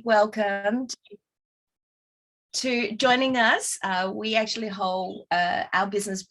welcome to joining us. We actually hold our business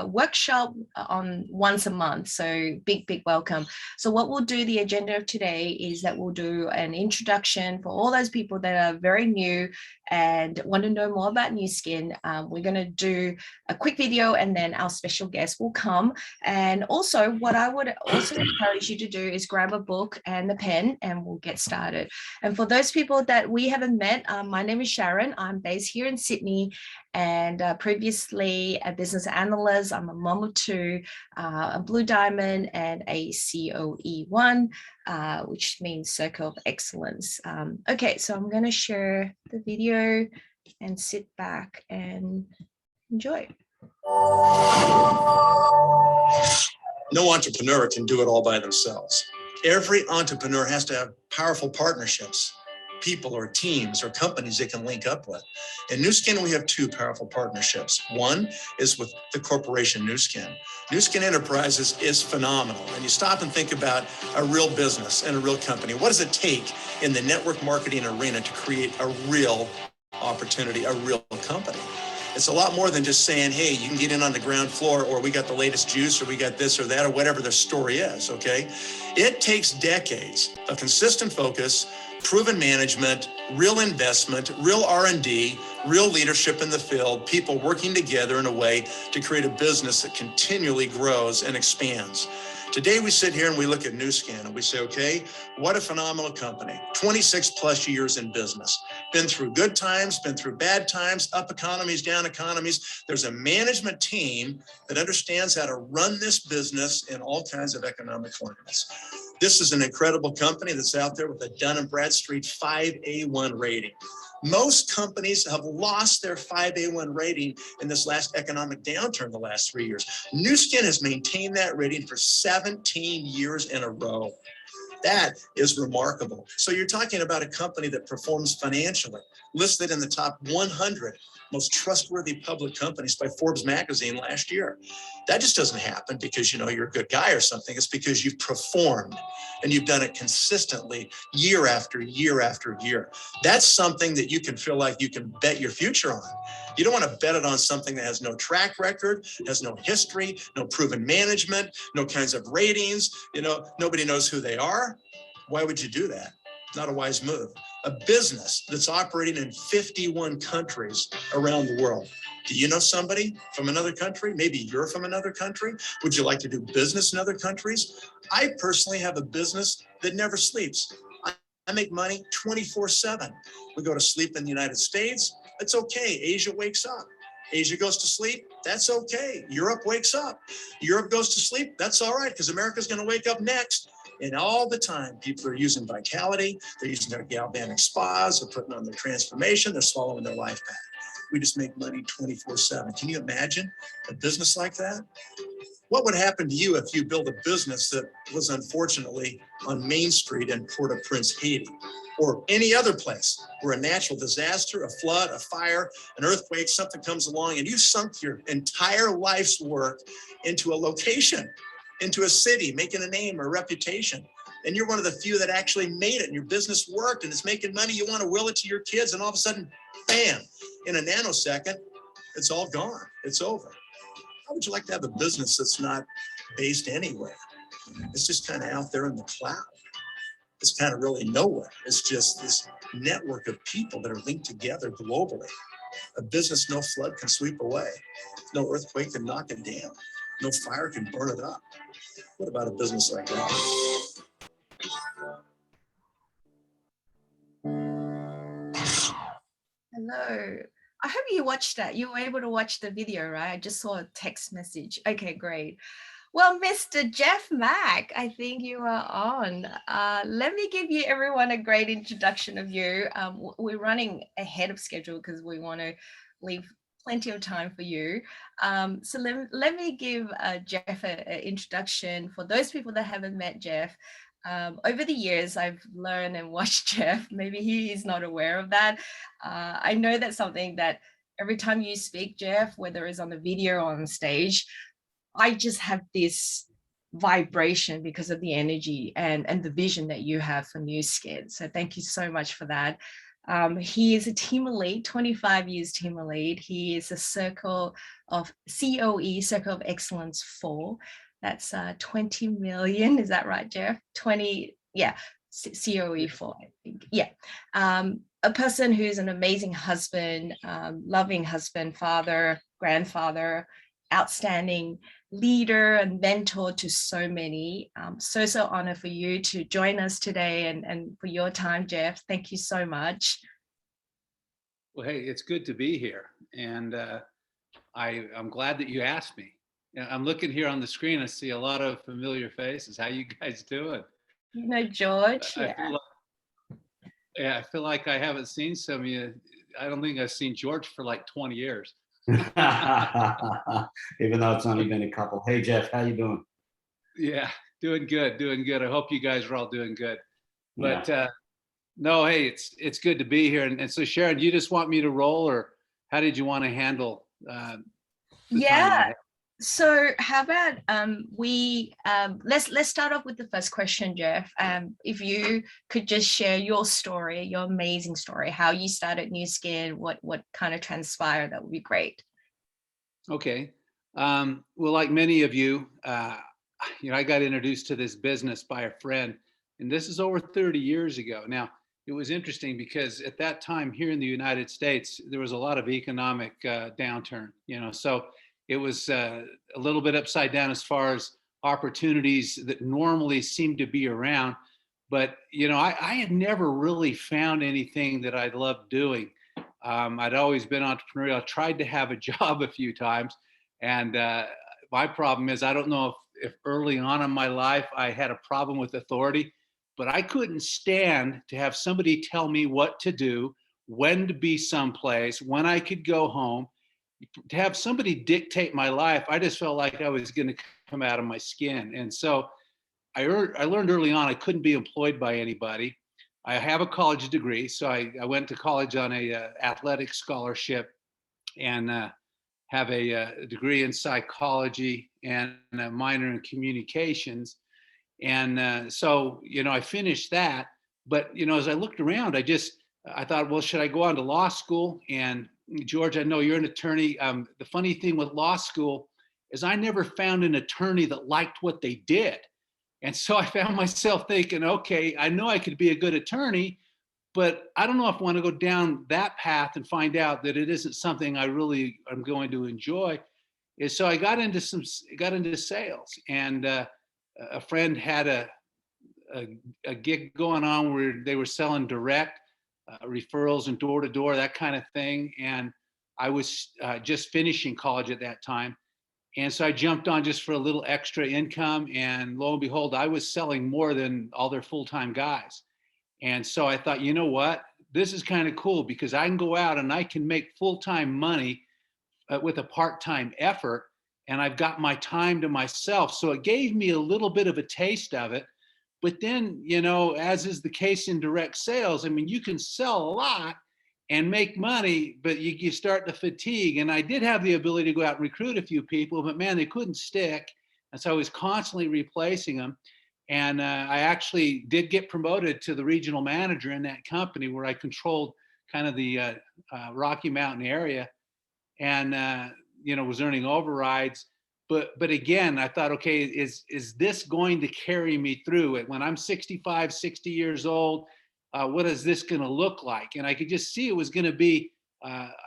workshop on once a month, so big welcome. So what we'll do, the agenda of today is that we'll do an introduction for all those people that are very new and want to know more about Nu Skin. We're going to do a quick video and then our special guest will come. And also what I would also encourage you to do is grab a book and a pen and we'll get started. And for those people that we haven't met, my name is Sharon. I'm based here in Sydney and previously a business analyst. I'm a mom of two, a Blue Diamond and a COE1, which means Circle of Excellence. Okay, so I'm going to share the video and sit back and enjoy. No entrepreneur can do it all by themselves. Every entrepreneur has to have powerful partnerships, people or teams or companies they can link up with. In Nu Skin, we have two powerful partnerships. One is with the corporation Nu Skin. Nu Skin Enterprises is phenomenal. And you stop and think about a real business and a real company. What does it take in the network marketing arena to create a real opportunity, a real company? It's a lot more than just saying, hey, you can get in on the ground floor, or we got the latest juice, or we got this or that, or whatever their story is, okay? It takes decades of consistent focus, proven management, real investment, real R&D, real leadership in the field, people working together in a way to create a business that continually grows and expands. Today we sit here and we look at Nu Skin and we say, okay, what a phenomenal company. 26 plus years in business. Been through good times, been through bad times, up economies, down economies. There's a management team that understands how to run this business in all kinds of economic climates. This is an incredible company that's out there with a Dun & Bradstreet 5A1 rating. Most companies have lost their 5A1 rating in this last economic downturn the last 3 years. Nu Skin has maintained that rating for 17 years in a row. That is remarkable. So you're talking about a company that performs financially, listed in the top 100 most trustworthy public companies by Forbes magazine last year. That just doesn't happen because you're a good guy or something. It's because you've performed and you've done it consistently year after year after year. That's something that you can feel like you can bet your future on. You don't want to bet it on something that has no track record, has no history, no proven management, no kinds of ratings, nobody knows who they are. Why would you do that? Not a wise move. A business that's operating in 51 countries around the world. Do you know somebody from another country? Maybe you're from another country. Would you like to do business in other countries? I personally have a business that never sleeps. I make money 24/7. We go to sleep in the United States. It's okay. Asia wakes up. Asia goes to sleep. That's okay. Europe wakes up. Europe goes to sleep. That's all right, because America's going to wake up next. And all the time, people are using Vitality. They're using their galvanic spas. They're putting on their transformation. They're swallowing their life back. We just make money 24/7. Can you imagine a business like that? What would happen to you if you built a business that was unfortunately on Main Street in Port-au-Prince, Haiti, or any other place where a natural disaster, a flood, a fire, an earthquake, something comes along and you sunk your entire life's work into a location, into a city, making a name or a reputation. And you're one of the few that actually made it and your business worked and it's making money. You want to will it to your kids and all of a sudden, bam, in a nanosecond, it's all gone. It's over. How would you like to have a business that's not based anywhere? It's just kind of out there in the cloud. It's kind of really nowhere. It's just this network of people that are linked together globally. A business no flood can sweep away. No earthquake can knock it down. No fire can burn it up. What about a business like that? Hello. I hope you watched that. You were able to watch the video, right? I just saw a text message. Okay, great. Well, Mr. Jeff Mack, I think you are on. Let me give you everyone a great introduction of you. We're running ahead of schedule because we want to leave plenty of time for you. So let me give Jeff an introduction. For those people that haven't met Jeff, over the years, I've learned and watched Jeff. Maybe he is not aware of that. I know that's something that every time you speak, Jeff, whether it's on the video or on stage, I just have this vibration because of the energy and the vision that you have for Nu Skin. So thank you so much for that. He is a team lead, 25 years team lead. He is a Circle of COE, Circle of Excellence 4. That's 20 million. Is that right, Jeff? 20, yeah, COE 4, I think. Yeah. A person who's an amazing husband, loving husband, father, grandfather, outstanding leader and mentor to so many. So honor for you to join us today and for your time, Jeff. Thank you so much. Well, hey, it's good to be here. And I'm glad that you asked me. I'm looking here on the screen. I see a lot of familiar faces. How you guys doing? You know, George. I feel like, yeah, I feel like I haven't seen some of you. I don't think I've seen George for like 20 years. Even though it's only been a couple. Hey, Jeff, how you doing? Yeah, doing good, doing good. I hope you guys are all doing good. But Yeah. no, hey, it's good to be here. And so Sharon, you just want me to roll, or how did you want to handle the yeah. So how about let's start off with the first question, Jeff. If you could just share your story, your amazing story, how you started Nu Skin, what kind of transpired, that would be great. Okay. Well, like many of you, I got introduced to this business by a friend, and this is over 30 years ago. Now, it was interesting because at that time here in the United States, there was a lot of economic downturn, so it was a little bit upside down as far as opportunities that normally seem to be around. But, I had never really found anything that I loved doing. I'd always been entrepreneurial. I tried to have a job a few times. And my problem is, I don't know if early on in my life I had a problem with authority, but I couldn't stand to have somebody tell me what to do, when to be someplace, when I could go home. To have somebody dictate my life, I just felt like I was going to come out of my skin. And so I learned early on I couldn't be employed by anybody. I have a college degree, so I went to college on a athletic scholarship, and have a degree in psychology and a minor in communications. And so, I finished that. But, as I looked around, I thought, well, should I go on to law school? And George, I know you're an attorney. The funny thing with law school is I never found an attorney that liked what they did. And so I found myself thinking, okay, I know I could be a good attorney, but I don't know if I want to go down that path and find out that it isn't something I really am going to enjoy. And so I got into sales, and a friend had a gig going on where they were selling direct referrals and door to door, that kind of thing. And I was just finishing college at that time. And so I jumped on just for a little extra income. And lo and behold, I was selling more than all their full-time guys. And so I thought, you know what, this is kind of cool because I can go out and I can make full-time money with a part-time effort. And I've got my time to myself. So it gave me a little bit of a taste of it. But then, as is the case in direct sales, I mean, you can sell a lot and make money, but you start to fatigue. And I did have the ability to go out and recruit a few people, but man, they couldn't stick. And so I was constantly replacing them. And I actually did get promoted to the regional manager in that company, where I controlled kind of the Rocky Mountain area, and was earning overrides. But again, I thought, okay, is this going to carry me through it when I'm 65, 60 years old? What is this going to look like? And I could just see it was going to be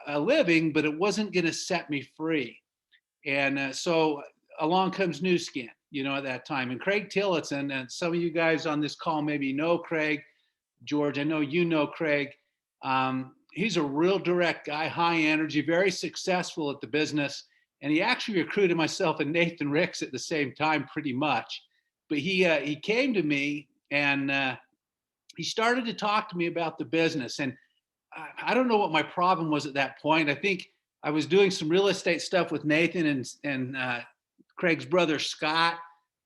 a living, but it wasn't going to set me free. And so along comes Nu Skin, at that time. And Craig Tillotson, and some of you guys on this call maybe know Craig. George, I know you know Craig. He's a real direct guy, high energy, very successful at the business. And he actually recruited myself and Nathan Ricks at the same time, pretty much. But he came to me, and he started to talk to me about the business. And I don't know what my problem was at that point. I think I was doing some real estate stuff with Nathan and Craig's brother, Scott,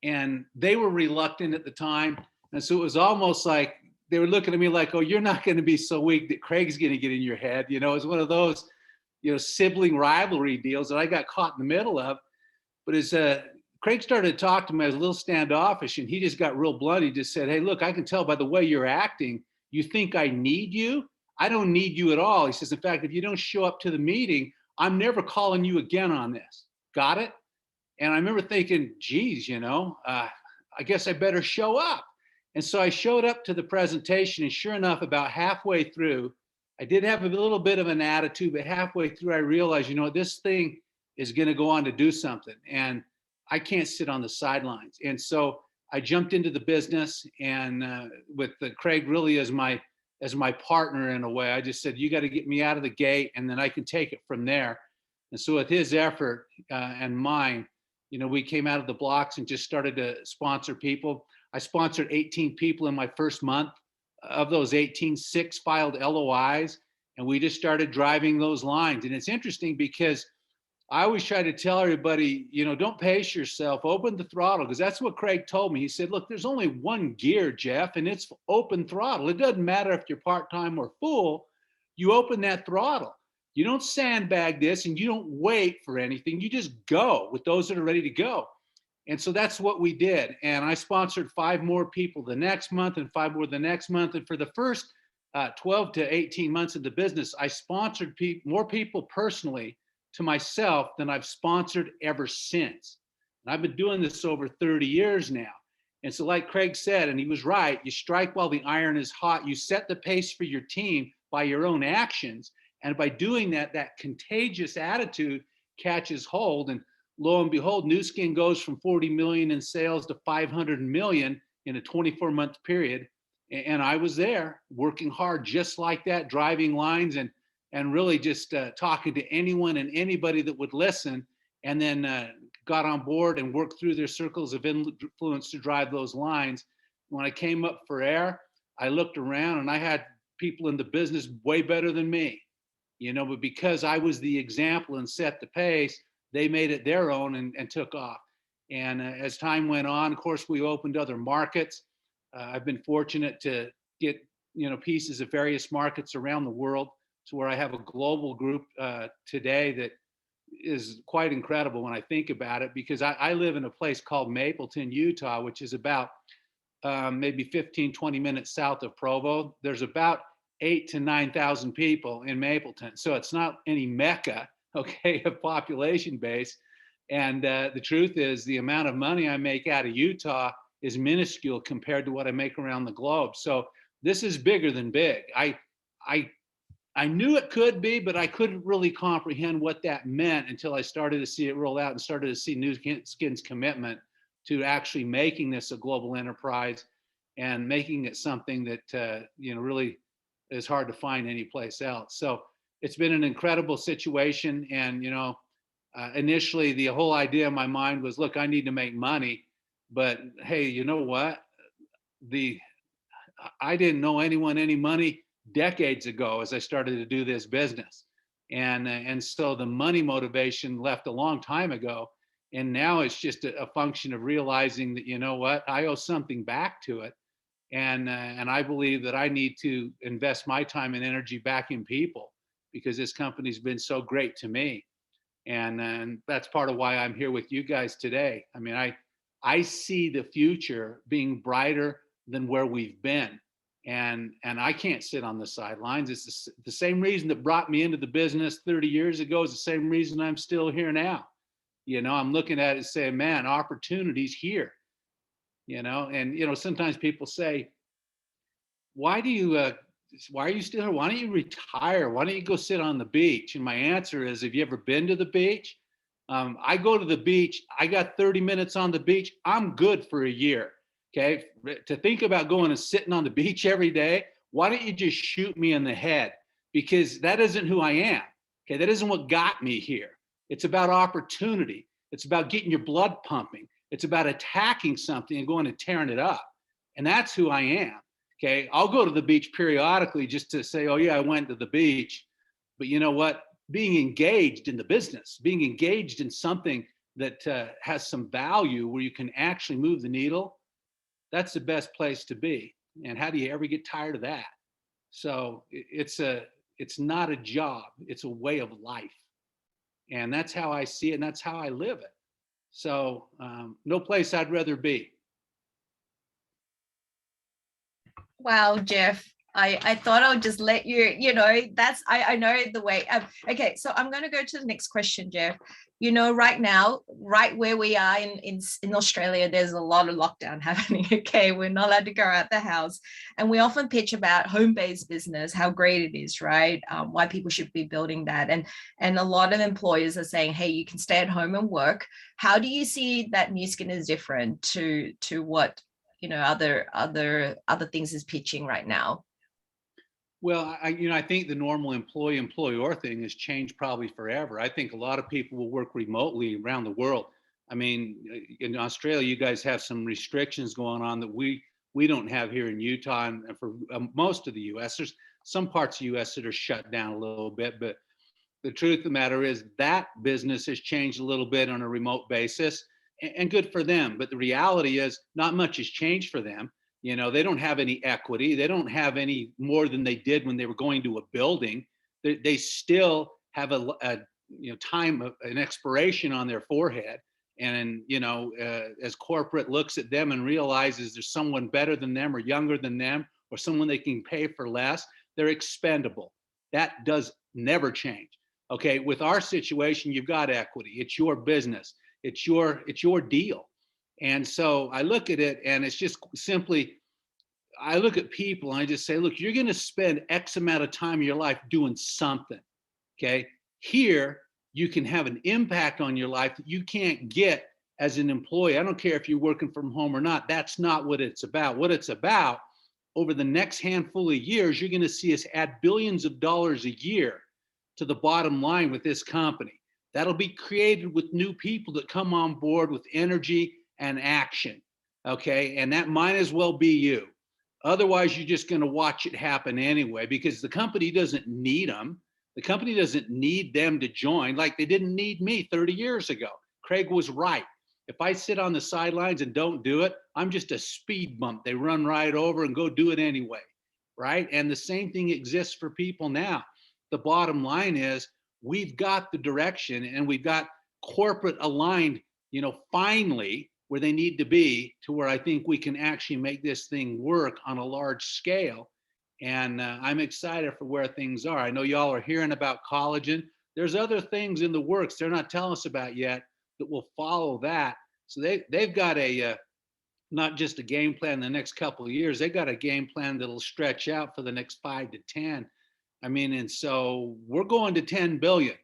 and they were reluctant at the time. And so it was almost like they were looking at me like, oh, you're not going to be so weak that Craig's going to get in your head. It was one of those, sibling rivalry deals that I got caught in the middle of. But as Craig started to talk to me, I was a little standoffish, and he just got real blunt. He just said, hey, look, I can tell by the way you're acting, you think I need you. I don't need you at all. He says, in fact, if you don't show up to the meeting, I'm never calling you again on this. Got it? And I remember thinking, geez, I guess I better show up. And so I showed up to the presentation, and sure enough, about halfway through, I did have a little bit of an attitude, but halfway through, I realized, this thing is going to go on to do something, and I can't sit on the sidelines. And so I jumped into the business, and with Craig really as my partner in a way, I just said, you got to get me out of the gate, and then I can take it from there. And so with his effort and mine, we came out of the blocks and just started to sponsor people. I sponsored 18 people in my first month. Of those 18, 6 filed LOIs, and we just started driving those lines. And it's interesting because I always try to tell everybody, don't pace yourself, open the throttle, because that's what Craig told me. He said, look, there's only one gear, Jeff, and it's open throttle. It doesn't matter if you're part-time or full, you open that throttle. You don't sandbag this, and you don't wait for anything. You just go with those that are ready to go. And so that's what we did. And I sponsored 5 more people the next month and 5 more the next month. And for the first 12 to 18 months of the business, I sponsored more people personally to myself than I've sponsored ever since. And I've been doing this over 30 years now. And so like Craig said, and he was right, you strike while the iron is hot. You set the pace for your team by your own actions. And by doing that, that contagious attitude catches hold. And lo and behold, Nu Skin goes from 40 million in sales to 500 million in a 24-month period. And I was there working hard just like that, driving lines and really just talking to anyone and anybody that would listen, and then got on board and worked through their circles of influence to drive those lines. When I came up for air, I looked around and I had people in the business way better than me, but because I was the example and set the pace, they made it their own and took off. And as time went on, of course, we opened other markets. I've been fortunate to get, pieces of various markets around the world, to where I have a global group today that is quite incredible when I think about it, because I live in a place called Mapleton, Utah, which is about maybe 15, 20 minutes south of Provo. There's about 8,000 to 9,000 people in Mapleton. So it's not any Mecca, okay, of population base. And the truth is, the amount of money I make out of Utah is minuscule compared to what I make around the globe. So this is bigger than big. I knew it could be, but I couldn't really comprehend what that meant until I started to see it roll out and started to see Nu Skin's commitment to actually making this a global enterprise and making it something that really is hard to find anyplace else. So it's been an incredible situation. And initially the whole idea in my mind was, look, I need to make money, but hey, you know what? I didn't know anyone any money decades ago as I started to do this business. And so the money motivation left a long time ago. And now it's just a function of realizing that, you know what, I owe something back to it. And I believe that I need to invest my time and energy back in people, because this company's been so great to me. And that's part of why I'm here with you guys today. I mean, I see the future being brighter than where we've been. And I can't sit on the sidelines. It's the same reason that brought me into the business 30 years ago is the same reason I'm still here now. I'm looking at it and saying, man, opportunity's here. And sometimes people say, why are you still here? Why don't you retire? Why don't you go sit on the beach? And my answer is, have you ever been to the beach? I go to the beach. I got 30 minutes on the beach. I'm good for a year. Okay. To think about going and sitting on the beach every day, why don't you just shoot me in the head? Because that isn't who I am. Okay. That isn't what got me here. It's about opportunity. It's about getting your blood pumping. It's about attacking something and going and tearing it up. And that's who I am. Okay. I'll go to the beach periodically just to say, oh yeah, I went to the beach. But you know what? Being engaged in the business, being engaged in something that has some value where you can actually move the needle, that's the best place to be. And how do you ever get tired of that? So it's not a job, it's a way of life. And that's how I see it, and that's how I live it. So no place I'd rather be. Wow, Jeff, I thought I would just let you, I know the way. Okay, so I'm going to go to the next question, Jeff. Right now, right where we are in Australia, there's a lot of lockdown happening. Okay, we're not allowed to go out the house. And we often pitch about home-based business, how great it is, right? Why people should be building that. And a lot of employers are saying, hey, you can stay at home and work. How do you see that Nu Skin is different to what, other things is pitching right now? Well, I think the normal employee-employer thing has changed probably forever. I think a lot of people will work remotely around the world. I mean, in Australia, you guys have some restrictions going on that we don't have here in Utah, and for most of the U.S. There's some parts of the U.S. that are shut down a little bit, but the truth of the matter is that business has changed a little bit on a remote basis, and good for them. But the reality is, not much has changed for them. They don't have any equity. They don't have any more than they did when they were going to a building. They still have a time of an expiration on their forehead. And, as corporate looks at them and realizes there's someone better than them or younger than them or someone they can pay for less, they're expendable. That does never change. Okay, with our situation, you've got equity. It's your business. It's your deal. And so I look at it, and it's just simply, I look at people and I just say, look, you're going to spend X amount of time in your life doing something. Okay. Here, you can have an impact on your life that you can't get as an employee. I don't care if you're working from home or not. That's not what it's about. What it's about, over the next handful of years, you're going to see us add billions of dollars a year to the bottom line with this company. That'll be created with new people that come on board with energy and action. Okay. And that might as well be you. Otherwise, you're just going to watch it happen anyway, because the company doesn't need them. The company doesn't need them to join, like they didn't need me 30 years ago. Craig was right. If I sit on the sidelines and don't do it, I'm just a speed bump. They run right over and go do it anyway, right? And the same thing exists for people now. The bottom line is, we've got the direction, and we've got corporate aligned, finally, where they need to be, to where I think we can actually make this thing work on a large scale. And I'm excited for where things are. I know y'all are hearing about collagen. There's other things in the works they're not telling us about yet that will follow that. So they've got not just a game plan in the next couple of years, they've got a game plan that'll stretch out for the next 5 to 10. I mean, and so we're going to 10 billion.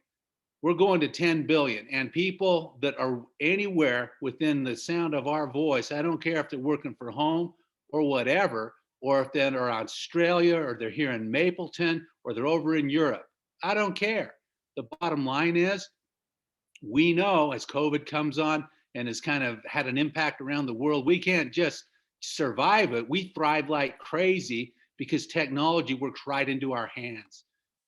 We're going to 10 billion, and people that are anywhere within the sound of our voice, I don't care if they're working from home or whatever, or if they're in Australia, or they're here in Mapleton, or they're over in Europe. I don't care. The bottom line is, we know as COVID comes on and has kind of had an impact around the world, we can't just survive it. We thrive like crazy because technology works right into our hands.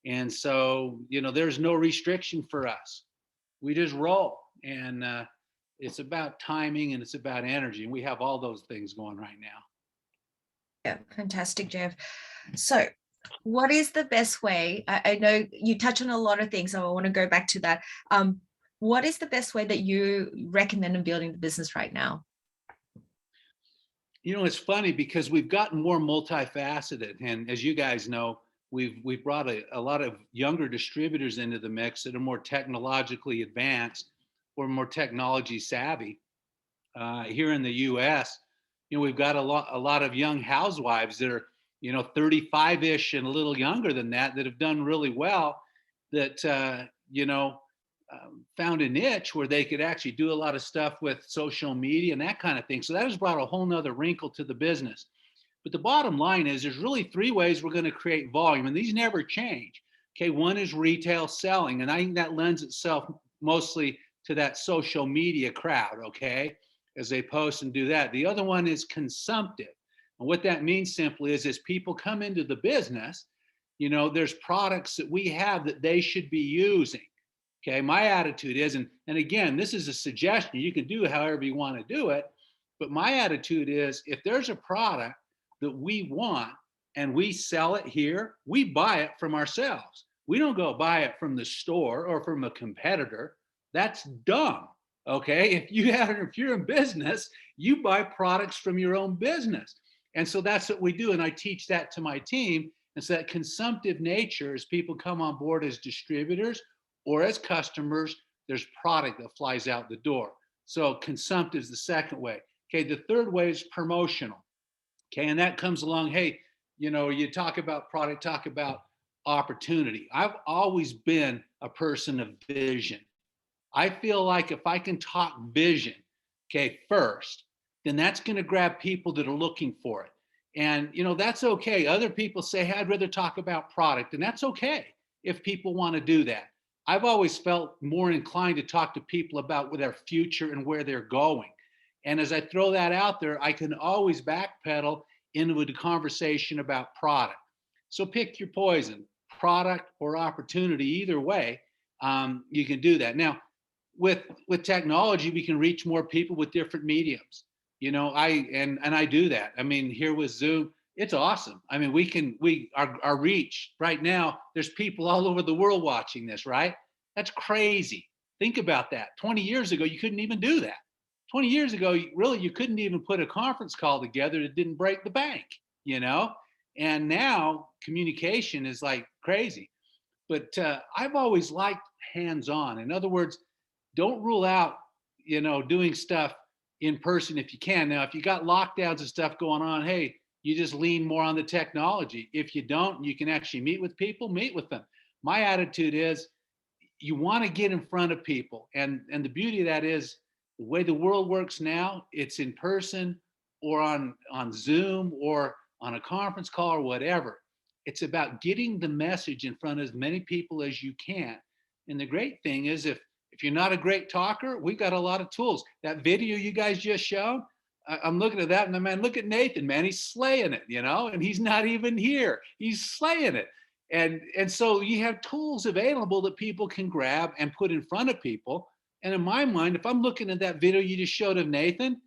And so, there's no restriction for us. We just roll. And it's about timing, and it's about energy. And we have all those things going right now. Yeah, fantastic, Jeff. So what is the best way? I know you touch on a lot of things, so I want to go back to that. What is the best way that you recommend in building the business right now? It's funny because we've gotten more multifaceted. And as you guys know, we've brought a lot of younger distributors into the mix that are more technologically advanced or more technology savvy. Here in the U.S., we've got a lot of young housewives that are 35-ish and a little younger than that have done really well, that found a niche where they could actually do a lot of stuff with social media and that kind of thing. So that has brought a whole nother wrinkle to the business. But the bottom line is, there's really 3 ways we're going to create volume, and these never change. Okay, one is retail selling, and I think that lends itself mostly to that social media crowd, okay, as they post and do that. The other one is consumptive. And what that means simply is, as people come into the business, there's products that we have that they should be using. Okay, my attitude is, and again, this is a suggestion, you can do however you want to do it, but my attitude is, if there's a product that we want and we sell it here, we buy it from ourselves. We don't go buy it from the store or from a competitor. That's dumb. Okay, if you're in business, you buy products from your own business. And so that's what we do. And I teach that to my team. And so that consumptive nature, as people come on board as distributors or as customers, there's product that flies out the door. So consumptive is the second way. Okay, the third way is promotional. Okay, and that comes along, hey, you talk about product, talk about opportunity. I've always been a person of vision. I feel like if I can talk vision, okay, first, then that's going to grab people that are looking for it. And, that's okay. Other people say, hey, I'd rather talk about product. And that's okay if people want to do that. I've always felt more inclined to talk to people about their future and where they're going. And as I throw that out there, I can always backpedal into a conversation about product. So pick your poison, product or opportunity. Either way, you can do that. Now, with technology, we can reach more people with different mediums. I do that. I mean, here with Zoom, it's awesome. I mean, our reach right now, there's people all over the world watching this, right? That's crazy. Think about that. 20 years ago, you couldn't even do that. 20 years ago, you couldn't even put a conference call together that didn't break the bank, And now communication is like crazy. But I've always liked hands-on. In other words, don't rule out, doing stuff in person if you can. Now, if you got lockdowns and stuff going on, hey, you just lean more on the technology. If you don't, you can actually meet with people, meet with them. My attitude is you want to get in front of people. And the beauty of that is the way the world works now, it's in person or on Zoom or on a conference call or whatever. It's about getting the message in front of as many people as you can. And the great thing is if you're not a great talker, we've got a lot of tools. That video you guys just showed, I'm looking at that and man, look at Nathan, man, he's slaying it, and he's not even here. He's slaying it. And so you have tools available that people can grab and put in front of people. And in my mind, if I'm looking at that video you just showed of Nathan,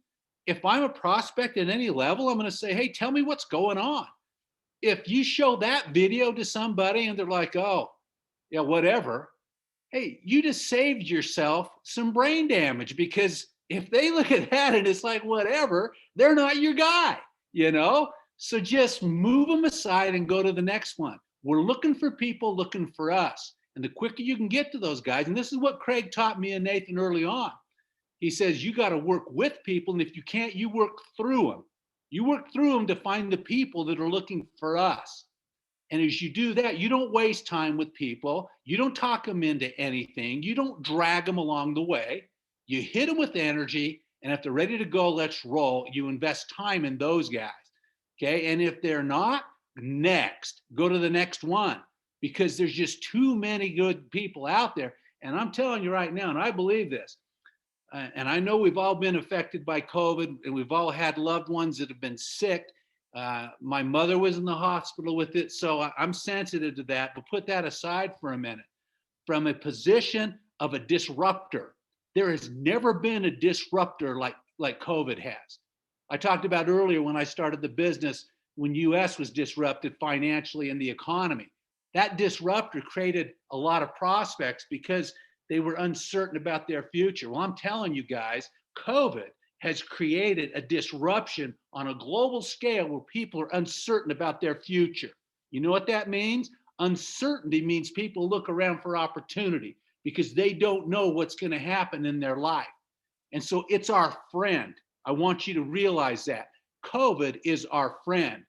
if I'm a prospect at any level, I'm going to say, hey, tell me what's going on. If you show that video to somebody and they're like, oh, yeah, whatever. Hey, you just saved yourself some brain damage, because if they look at that and it's like, whatever, they're not your guy, So just move them aside and go to the next one. We're looking for people looking for us. And the quicker you can get to those guys, and this is what Craig taught me and Nathan early on. He says, you got to work with people. And if you can't, you work through them. You work through them to find the people that are looking for us. And as you do that, you don't waste time with people. You don't talk them into anything. You don't drag them along the way. You hit them with energy. And if they're ready to go, let's roll. You invest time in those guys. Okay. And if they're not, next, go to the next one, because there's just too many good people out there. And I'm telling you right now, and I believe this, and I know we've all been affected by COVID, and we've all had loved ones that have been sick. My mother was in the hospital with it, so I'm sensitive to that. But put that aside for a minute. From a position of a disruptor, there has never been a disruptor like COVID has. I talked about earlier when I started the business, when US was disrupted financially in the economy. That disruptor created a lot of prospects because they were uncertain about their future. Well, I'm telling you guys, COVID has created a disruption on a global scale where people are uncertain about their future. You know what that means? Uncertainty means people look around for opportunity because they don't know what's going to happen in their life. And so it's our friend. I want you to realize that. COVID is our friend.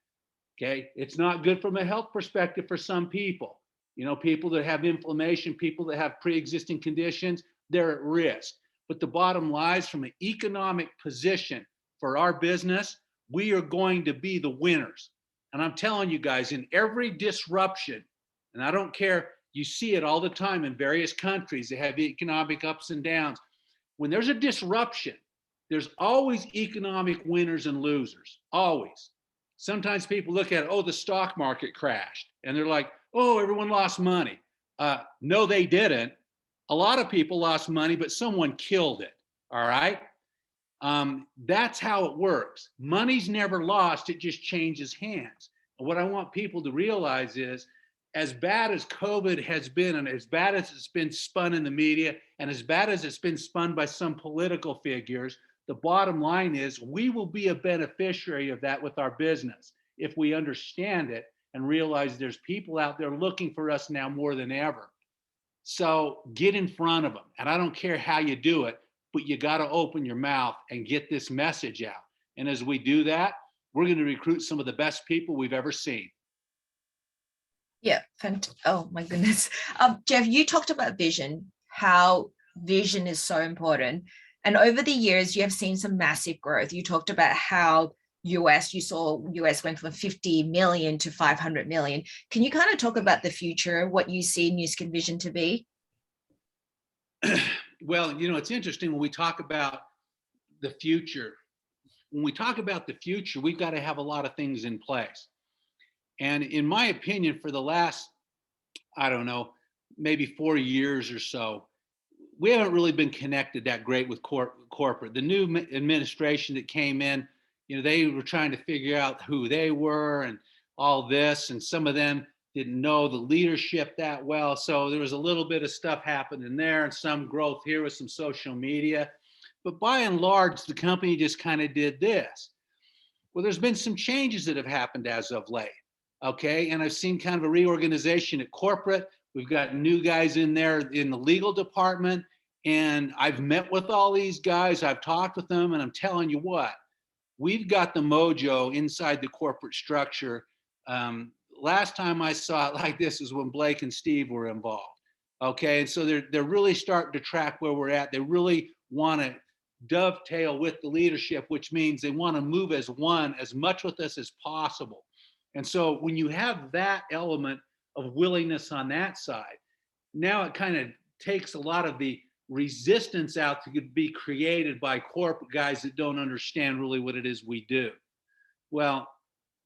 Okay, it's not good from a health perspective for some people. People that have inflammation, people that have pre-existing conditions, they're at risk. But the bottom lies, from an economic position for our business, we are going to be the winners. And I'm telling you guys, in every disruption, and I don't care, you see it all the time in various countries, they have economic ups and downs. When there's a disruption, there's always economic winners and losers, always. Sometimes people look at, the stock market crashed. And they're like, everyone lost money. No, they didn't. A lot of people lost money, but someone killed it. All right. That's how it works. Money's never lost. It just changes hands. And what I want people to realize is, as bad as COVID has been, and as bad as it's been spun in the media, and as bad as it's been spun by some political figures, the bottom line is we will be a beneficiary of that with our business if we understand it and realize there's people out there looking for us now more than ever. So get in front of them. And I don't care how you do it, but you got to open your mouth and get this message out. And as we do that, we're going to recruit some of the best people we've ever seen. Yeah, oh my goodness. Jeff, you talked about vision, how vision is so important. And over the years, you have seen some massive growth. You talked about how you saw US went from 50 million to 500 million. Can you kind of talk about the future, what you see Nu Skin Vision to be? Well, it's interesting when we talk about the future. When we talk about the future, we've got to have a lot of things in place. And in my opinion, for the last, I don't know, maybe 4 years or so, we haven't really been connected that great with corporate. The new administration that came in, they were trying to figure out who they were and all this, and some of them didn't know the leadership that well. So there was a little bit of stuff happening there and some growth here with some social media. But by and large, the company just kind of did this. Well, there's been some changes that have happened as of late. Okay. And I've seen kind of a reorganization at corporate. We've got new guys in there in the legal department. And I've met with all these guys. I've talked with them, and I'm telling you what, we've got the mojo inside the corporate structure. Last time I saw it like this is when Blake and Steve were involved. Okay. And so they're really starting to track where we're at. They really want to dovetail with the leadership, which means they want to move as one as much with us as possible. And so when you have that element of willingness on that side, now it kind of takes a lot of the resistance out to be created by corporate guys that don't understand really what it is we do. Well,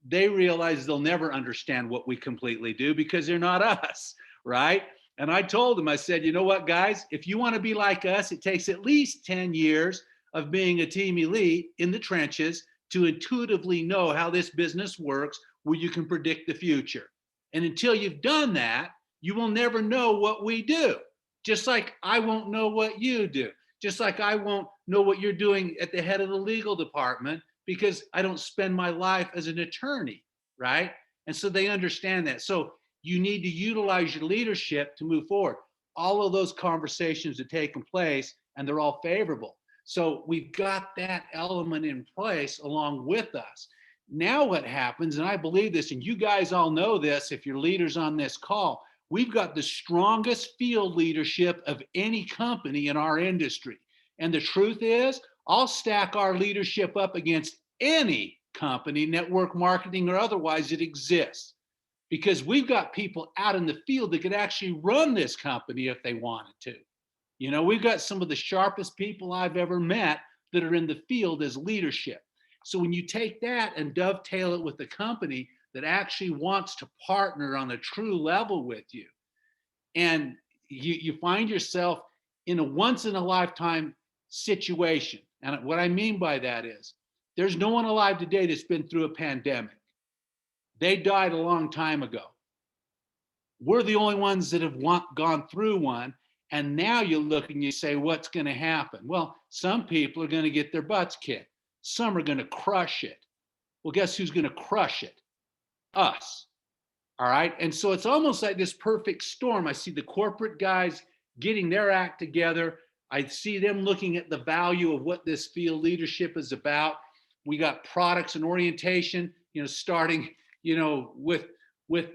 they realize they'll never understand what we completely do because they're not us, right? And I told them, I said, you know what, guys, if you want to be like us, it takes at least 10 years of being a team elite in the trenches to intuitively know how this business works, where you can predict the future. And until you've done that, you will never know what we do. Just like I won't know what you do. Just like I won't know what you're doing at the head of the legal department because I don't spend my life as an attorney, right? And so they understand that. So you need to utilize your leadership to move forward. All of those conversations have taken place and they're all favorable. So we've got that element in place along with us. Now what happens, and I believe this, and you guys all know this if you're leaders on this call, we've got the strongest field leadership of any company in our industry. And the truth is, I'll stack our leadership up against any company, network marketing or otherwise, that exists. Because we've got people out in the field that could actually run this company if they wanted to. We've got some of the sharpest people I've ever met that are in the field as leadership. So when you take that and dovetail it with the company that actually wants to partner on a true level with you, and you find yourself in a once in a lifetime situation. And what I mean by that is there's no one alive today that's been through a pandemic. They died a long time ago. We're the only ones that have gone through one. And now you look and you say, what's going to happen? Well, some people are going to get their butts kicked. Some are going to crush it. Well, guess who's going to crush it? Us. All right. And so it's almost like this perfect storm. I see the corporate guys getting their act together. I see them looking at the value of what this field leadership is about. We got products and orientation, starting, with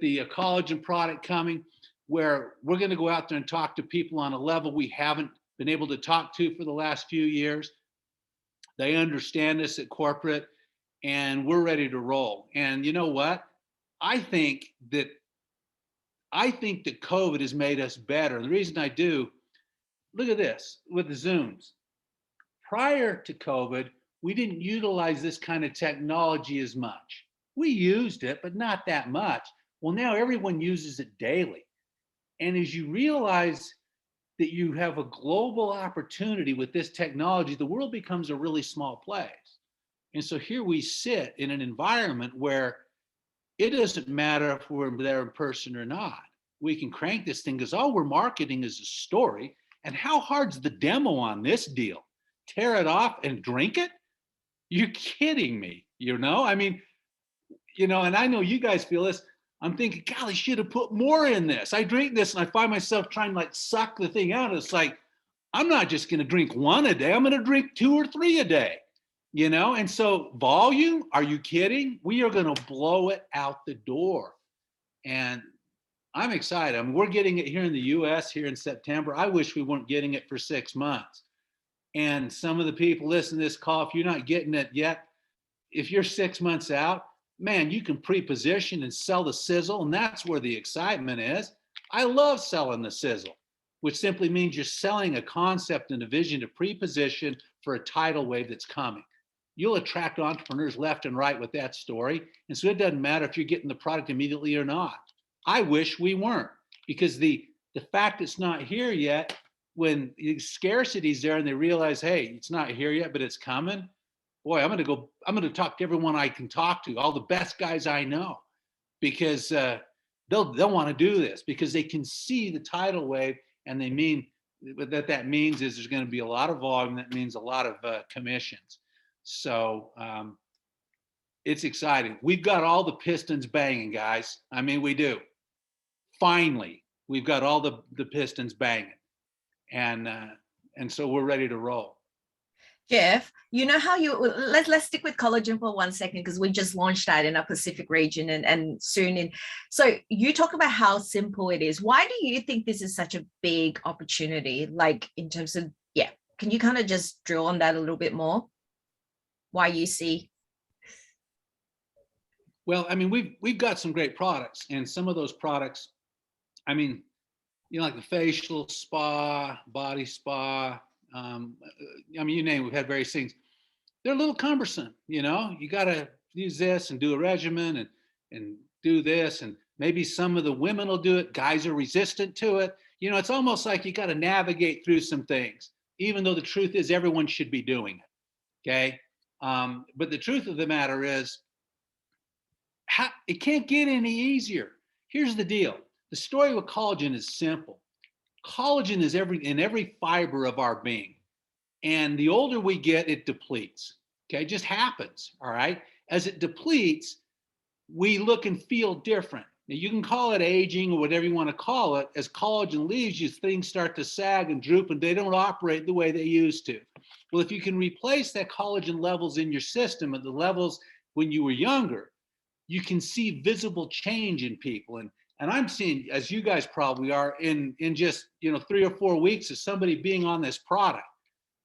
the collagen product coming, where we're going to go out there and talk to people on a level we haven't been able to talk to for the last few years. They understand us at corporate, and we're ready to roll. And you know what? I think that COVID has made us better. And the reason I do, look at this with the Zooms. Prior to COVID, we didn't utilize this kind of technology as much. We used it, but not that much. Well, now everyone uses it daily. And as you realize that you have a global opportunity with this technology, the world becomes a really small place. And so here we sit in an environment where it doesn't matter if we're there in person or not. We can crank this thing because all we're marketing is a story. And how hard's the demo on this deal? Tear it off and drink it? You're kidding me, I mean, and I know you guys feel this. I'm thinking, golly, should have put more in this. I drink this and I find myself trying to like suck the thing out. It's like, I'm not just going to drink one a day. I'm going to drink 2 or 3 a day, you know? And so volume, are you kidding? We are going to blow it out the door. And I'm excited. I mean, we're getting it here in the US here in September. I wish we weren't getting it for 6 months. And some of the people listening to this call, if you're not getting it yet, if you're 6 months out, man, you can pre-position and sell the sizzle. And that's where the excitement is. I love selling the sizzle, which simply means you're selling a concept and a vision to pre-position for a tidal wave that's coming. You'll attract entrepreneurs left and right with that story. And so it doesn't matter if you're getting the product immediately or not. I wish we weren't, because the fact it's not here yet, when the scarcity's there and they realize, hey, it's not here yet, but it's coming. Boy, I'm going to talk to everyone I can talk to, all the best guys I know, because they'll want to do this because they can see the tidal wave, and they mean what that means is there's going to be a lot of volume. That means a lot of commissions. So it's exciting. We've got all the pistons banging, guys. I mean, we do. Finally, we've got all the pistons banging, and so we're ready to roll. Jeff, you know how let's stick with collagen for 1 second, because we just launched that in our Pacific region and soon in. So you talk about how simple it is. Why do you think this is such a big opportunity? Like in terms of, can you kind of just drill on that a little bit more? Why you see? Well, I mean, we've got some great products, and some of those products, I mean, you know, like the facial spa, body spa, I mean, you name it, we've had various things. They're a little cumbersome, you know, you got to use this and do a regimen and do this. And maybe some of the women will do it. Guys are resistant to it. You know, it's almost like you got to navigate through some things, even though the truth is everyone should be doing it. Okay. But the truth of the matter is, it can't get any easier. Here's the deal. The story with collagen is simple. Collagen is in every fiber of our being. And the older we get, it depletes. Okay, it just happens. All right. As it depletes, we look and feel different. Now, you can call it aging or whatever you want to call it. As collagen leaves you, things start to sag and droop, and they don't operate the way they used to. Well, if you can replace that collagen levels in your system at the levels when you were younger, you can see visible change in people. And I'm seeing, as you guys probably are, in just 3 or 4 weeks of somebody being on this product,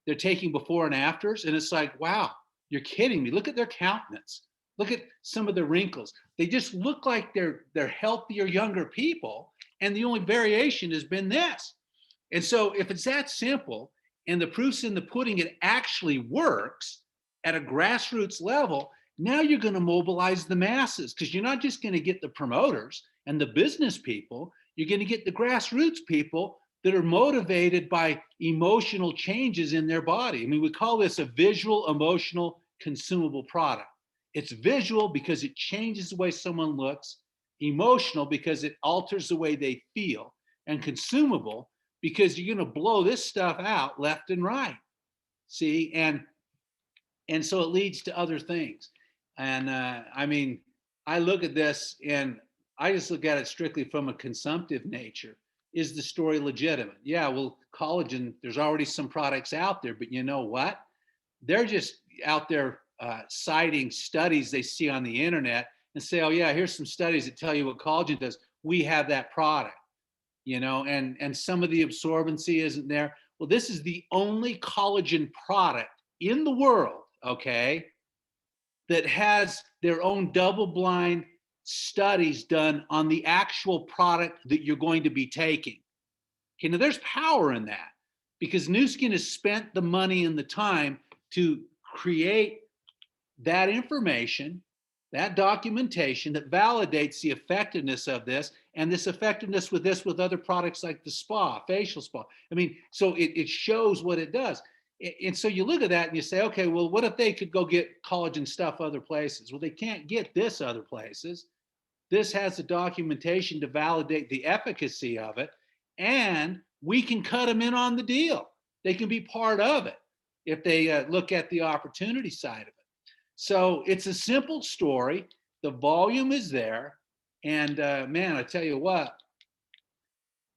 they're taking before and afters, and it's like, wow, you're kidding me. Look at their countenance. Look at some of the wrinkles. They just look like they're healthier, younger people, and the only variation has been this. And so if it's that simple, and the proof's in the pudding, it actually works at a grassroots level, now you're going to mobilize the masses, because you're not just going to get the promoters and the business people, you're going to get the grassroots people that are motivated by emotional changes in their body. I mean, we call this a visual, emotional, consumable product. It's visual because it changes the way someone looks, emotional because it alters the way they feel, and consumable because you're going to blow this stuff out left and right. See, and so it leads to other things. And I mean, I look at this and I just look at it strictly from a consumptive nature. Is the story legitimate? Yeah, well, collagen, there's already some products out there, but you know what? They're just out there citing studies they see on the internet and say, oh yeah, here's some studies that tell you what collagen does. We have that product, and some of the absorbency isn't there. Well, this is the only collagen product in the world, okay, that has their own double-blind studies done on the actual product that you're going to be taking. Okay, now there's power in that, because Nu Skin has spent the money and the time to create that information, that documentation that validates the effectiveness of this, and this effectiveness with other products like the spa, facial spa. I mean, so it shows what it does. And so you look at that and you say, okay, well, what if they could go get collagen stuff other places? Well, they can't get this other places. This has the documentation to validate the efficacy of it, and we can cut them in on the deal. They can be part of it if they look at the opportunity side of it. So it's a simple story. The volume is there, And man, I tell you what,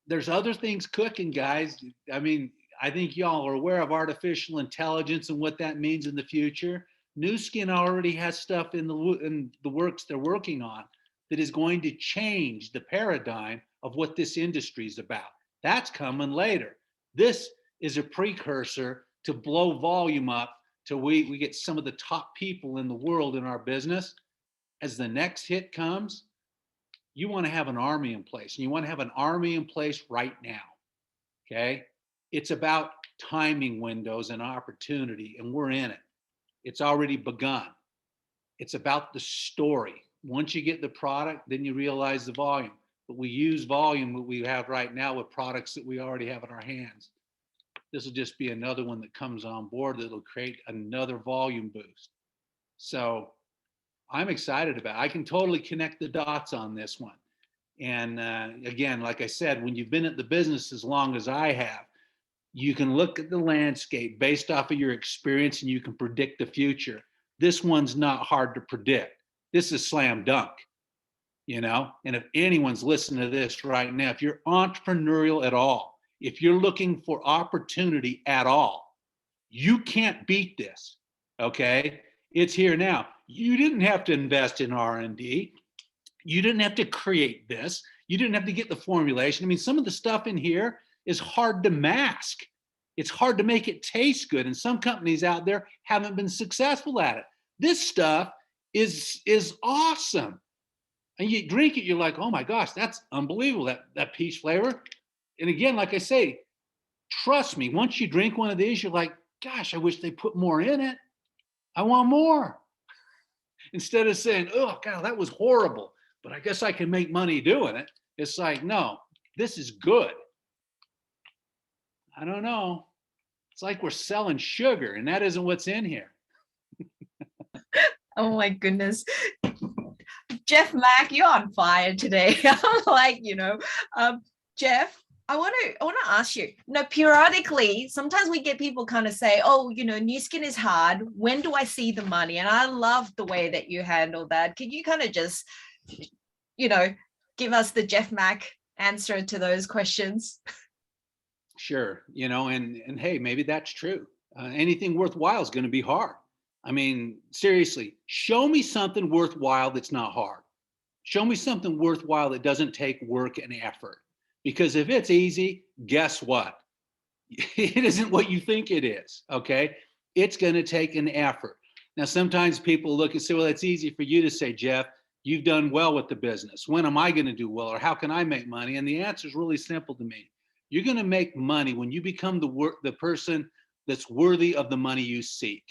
there's other things cooking, guys. I mean, I think y'all are aware of artificial intelligence and what that means in the future. New Skin already has stuff in the works they're working on that is going to change the paradigm of what this industry is about. That's coming later. This is a precursor to blow volume up till we get some of the top people in the world in our business. As the next hit comes, you want to have an army in place, and you want to have an army in place right now. Okay. It's about timing windows and opportunity, and we're in it. It's already begun. It's about the story. Once you get the product, then you realize the volume. But we use volume that we have right now with products that we already have in our hands. This will just be another one that comes on board that will create another volume boost. So I'm excited about it. I can totally connect the dots on this one. And again, like I said, when you've been at the business as long as I have, you can look at the landscape based off of your experience and you can predict the future. This one's not hard to predict. This is slam dunk, you know? And if anyone's listening to this right now, if you're entrepreneurial at all, if you're looking for opportunity at all, you can't beat this, okay? It's here now. You didn't have to invest in R&D. You didn't have to create this. You didn't have to get the formulation. I mean, some of the stuff in here is hard to mask. It's hard to make it taste good. And some companies out there haven't been successful at it. This stuff is awesome. And you drink it, you're like, oh my gosh, that's unbelievable, that peach flavor. And again, like I say, trust me, once you drink one of these, you're like, gosh, I wish they put more in it. I want more. Instead of saying, oh God, that was horrible, but I guess I can make money doing it. It's like, no, this is good. I don't know. It's like we're selling sugar, and that isn't what's in here. Oh my goodness. Jeff Mack, you're on fire today. I'm like, Jeff, I want to ask you, periodically, sometimes we get people kind of say, oh, New Skin is hard. When do I see the money? And I love the way that you handle that. Can you kind of just, give us the Jeff Mack answer to those questions? Sure. And hey, maybe that's true. Anything worthwhile is going to be hard. I mean, seriously, show me something worthwhile that's not hard. Show me something worthwhile that doesn't take work and effort. Because if it's easy, guess what? It isn't what you think it is, okay? It's going to take an effort. Now, sometimes people look and say, well, it's easy for you to say, Jeff, you've done well with the business. When am I going to do well? Or how can I make money? And the answer is really simple to me. You're going to make money when you become the person that's worthy of the money you seek.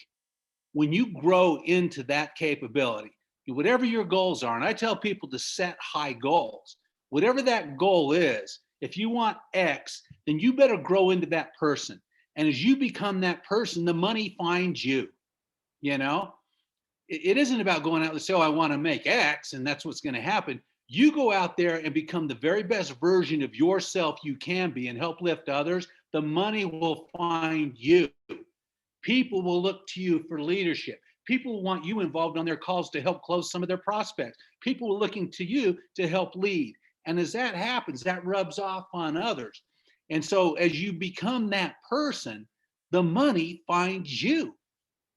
When you grow into that capability, whatever your goals are, and I tell people to set high goals, whatever that goal is, if you want X, then you better grow into that person. And as you become that person, the money finds you. It isn't about going out and say, oh, I want to make X, and that's what's going to happen. You go out there and become the very best version of yourself you can be and help lift others. The money will find you. People will look to you for leadership. People will want you involved on their calls to help close some of their prospects. People are looking to you to help lead. And as that happens, that rubs off on others. And so as you become that person, the money finds you.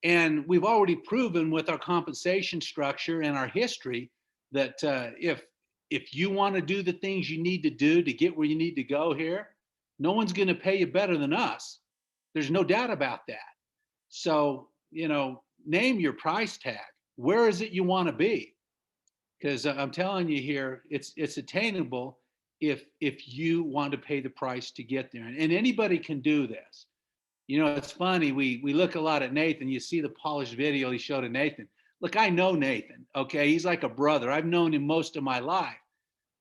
And we've already proven with our compensation structure and our history that if you want to do the things you need to do to get where you need to go here, no one's going to pay you better than us. There's no doubt about that. So, name your price tag. Where is it you want to be? Because I'm telling you here, it's attainable if you want to pay the price to get there. And anybody can do this. It's funny. We look a lot at Nathan. You see the polished video he showed of Nathan. Look, I know Nathan. Okay, he's like a brother. I've known him most of my life.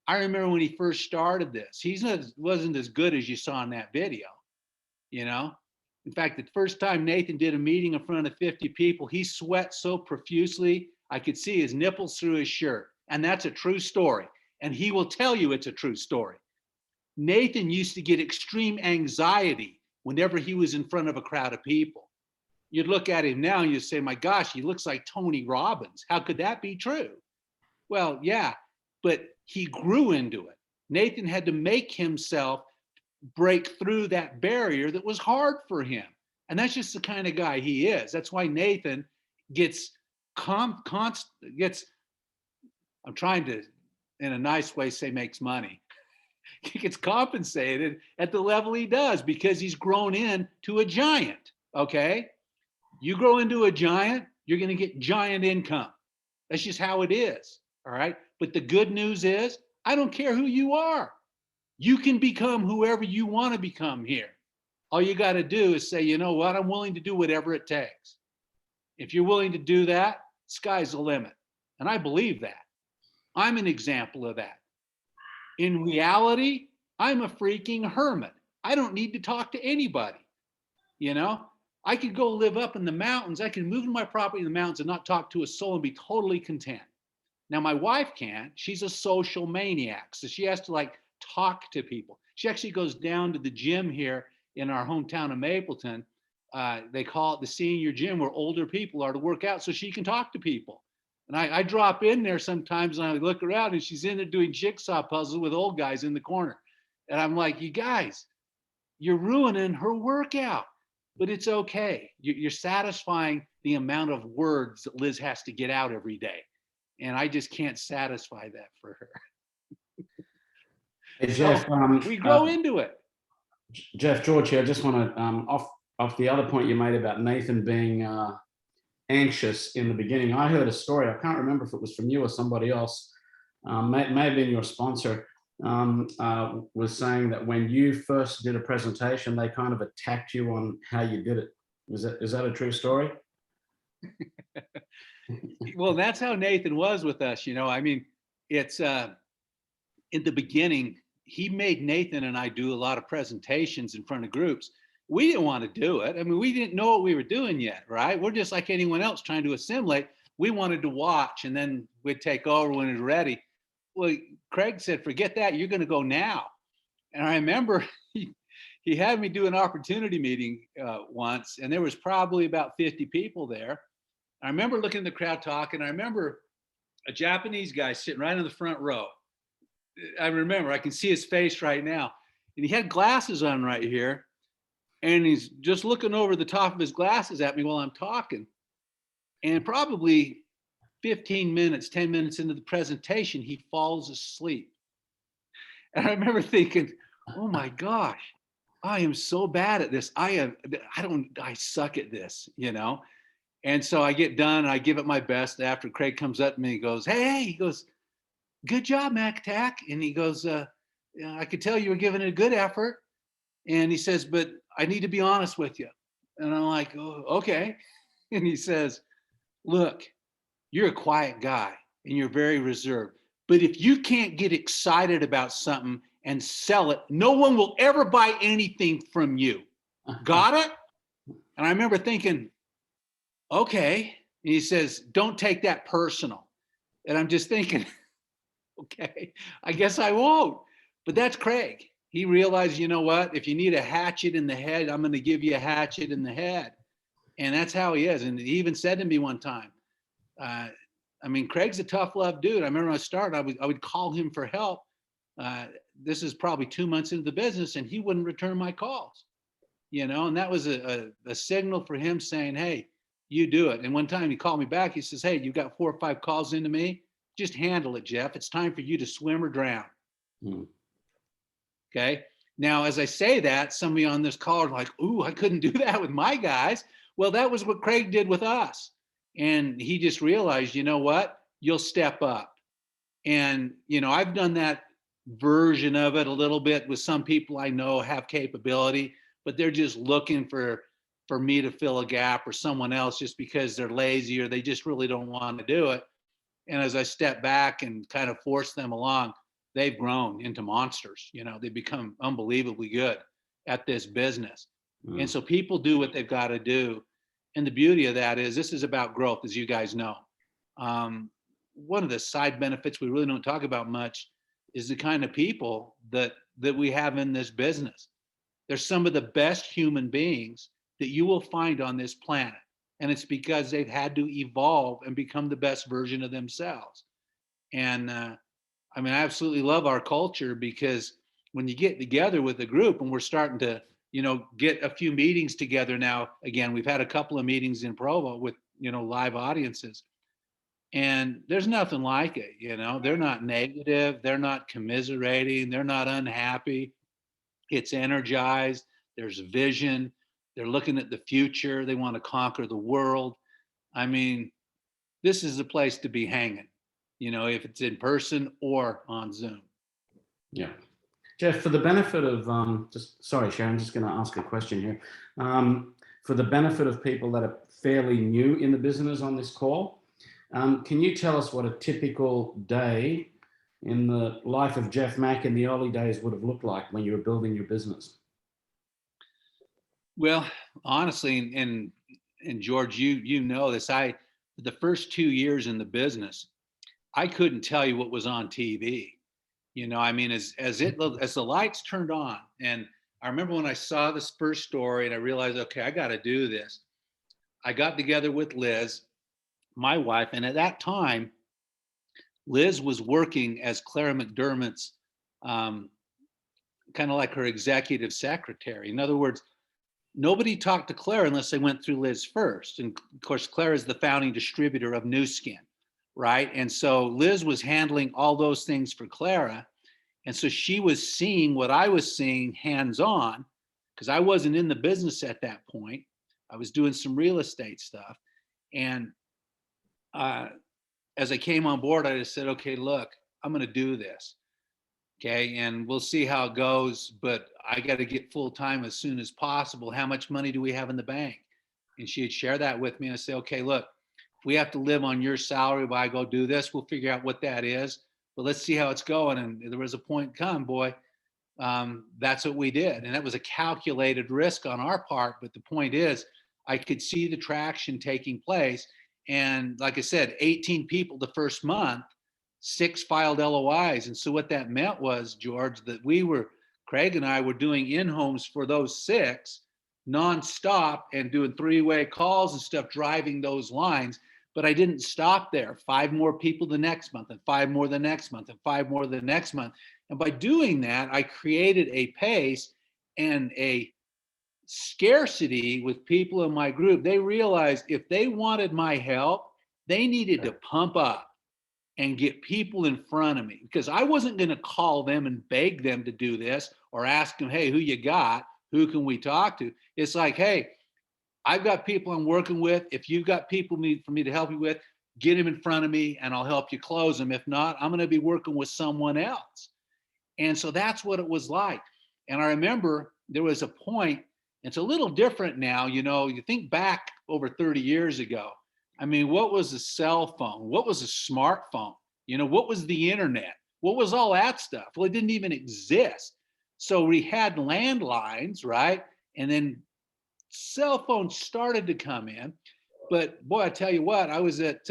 I remember when he first started this. Wasn't as good as you saw in that video. In fact, the first time Nathan did a meeting in front of 50 people, he sweat so profusely, I could see his nipples through his shirt. And that's a true story. And he will tell you it's a true story. Nathan used to get extreme anxiety whenever he was in front of a crowd of people. You'd look at him now and you'd say, my gosh, he looks like Tony Robbins. How could that be true? Well, yeah, but he grew into it. Nathan had to make himself break through that barrier that was hard for him. And that's just the kind of guy he is. That's why Nathan gets I'm trying to, in a nice way, say makes money. He gets compensated at the level he does because he's grown into a giant. Okay. You grow into a giant, you're going to get giant income. That's just how it is. All right. But the good news is, I don't care who you are. You can become whoever you want to become here. All you got to do is say, you know what? I'm willing to do whatever it takes. If you're willing to do that, sky's the limit. And I believe that. I'm an example of that. In reality, I'm a freaking hermit. I don't need to talk to anybody. You know, I could go live up in the mountains. I can move to my property in the mountains and not talk to a soul and be totally content. Now, my wife can't. She's a social maniac. So she has to like talk to people. She actually goes down to the gym here in our hometown of Mapleton. They call it the senior gym where older people are to work out so she can talk to people. And I drop in there sometimes and I look around and she's in there doing jigsaw puzzles with old guys in the corner. And I'm like, you guys, you're ruining her workout. But it's okay. You're satisfying the amount of words that Liz has to get out every day. And I just can't satisfy that for her. Hey, So Jeff, we grow into it. Jeff, George here. I just want to, off the other point you made about Nathan being anxious in the beginning. I heard a story. I can't remember if it was from you or somebody else. May have been your sponsor. Was saying that when you first did a presentation, they kind of attacked you on how you did it. Is that a true story? Well, that's how Nathan was with us. You know, I mean, it's in the beginning, he made Nathan and I do a lot of presentations in front of groups. We didn't want to do it. I mean, we didn't know what we were doing yet, right? We're just like anyone else trying to assimilate. We wanted to watch and then we'd take over when it was ready. Well, Craig said, forget that, you're going to go now. And I remember he had me do an opportunity meeting once, and there was probably about 50 people there. I remember looking at the crowd talking. I remember a Japanese guy sitting right in the front row. I remember, I can see his face right now. And he had glasses on right here. And he's just looking over the top of his glasses at me while I'm talking. And probably 15 minutes, 10 minutes into the presentation, he falls asleep. And I remember thinking, oh my gosh, I am so bad at this. I suck at this, you know? And so I get done and I give it my best. After Craig comes up to me, he goes, hey, he goes, good job, Mack Tack. And he goes, I could tell you were giving it a good effort. And he says, but I need to be honest with you. And I'm like, oh, okay. And he says, look, you're a quiet guy and you're very reserved. But if you can't get excited about something and sell it, no one will ever buy anything from you. Got it? And I remember thinking, okay. And he says, don't take that personal. And I'm just thinking, okay, I guess I won't. But that's Craig. He realized, you know what? If you need a hatchet in the head, I'm going to give you a hatchet in the head. And that's how he is. And he even said to me one time, I mean, Craig's a tough love dude. I remember when I started, I would call him for help. This is probably 2 months into the business and he wouldn't return my calls, you know, and that was a signal for him saying, hey, you do it. And one time he called me back. He says, hey, you got 4 or 5 calls into me. Just handle it, Jeff. It's time for you to swim or drown. Okay. Now, as I say that, some of you on this call are like, ooh, I couldn't do that with my guys. Well, that was what Craig did with us. And he just realized, you know what, you'll step up. And, you know, I've done that version of it a little bit with some people I know have capability, but they're just looking for me to fill a gap or someone else just because they're lazy or they just really don't want to do it. And as I step back and kind of force them along, they've grown into monsters. You know, they become unbelievably good at this business. And so people do what they've got to do. And the beauty of that is this is about growth, as you guys know. One of the side benefits we really don't talk about much is the kind of people that we have in this business. They're some of the best human beings that you will find on this planet. And it's because they've had to evolve and become the best version of themselves. And I mean, I absolutely love our culture, because when you get together with a group and we're starting to, get a few meetings together now. Again, we've had a couple of meetings in Provo with, live audiences, and there's nothing like it. They're not negative. They're not commiserating. They're not unhappy. It's energized. There's vision. They're looking at the future. They want to conquer the world. I mean, this is the place to be hanging, if it's in person or on Zoom. Yeah. Jeff, for the benefit of, sorry, Sharon, just going to ask a question here. For the benefit of people that are fairly new in the business on this call, can you tell us what a typical day in the life of Jeff Mack in the early days would have looked like when you were building your business? Well, honestly, and George, you know this, the first 2 years in the business, I couldn't tell you what was on TV. I mean, as the lights turned on, and I remember when I saw this first story and I realized, okay, I got to do this. I got together with Liz, my wife, and at that time, Liz was working as Clara McDermott's kind of like her executive secretary. In other words, nobody talked to Clara unless they went through Liz first. And of course, Clara is the founding distributor of New Skin, right? And so Liz was handling all those things for Clara. And so she was seeing what I was seeing hands-on, because I wasn't in the business at that point. I was doing some real estate stuff. And as I came on board, I just said, okay, look, I'm going to do this. Okay. And we'll see how it goes, but I got to get full time as soon as possible. How much money do we have in the bank? And she'd share that with me. And I say, okay, look, if we have to live on your salary while I go do this, we'll figure out what that is, but let's see how it's going. And there was a point come, boy, that's what we did. And that was a calculated risk on our part. But the point is, I could see the traction taking place. And like I said, 18 people the first month, 6 filed LOIs. And so what that meant was, George, that Craig and I were doing in-homes for those 6 nonstop and doing 3-way calls and stuff, driving those lines. But I didn't stop there. 5 more people the next month, and 5 more the next month, and 5 more the next month. And by doing that, I created a pace and a scarcity with people in my group. They realized if they wanted my help, they needed to pump up and get people in front of me, because I wasn't going to call them and beg them to do this or ask them, hey, who you got? Who can we talk to? It's like, hey, I've got people I'm working with. If you've got people for me to help you with, get them in front of me and I'll help you close them. If not, I'm going to be working with someone else. And so that's what it was like. And I remember there was a point, it's a little different now, you think back over 30 years ago. I mean, what was a cell phone? What was a smartphone? What was the internet? What was all that stuff? Well, it didn't even exist. So we had landlines, right? And then cell phones started to come in. But boy, I tell you what, I was at,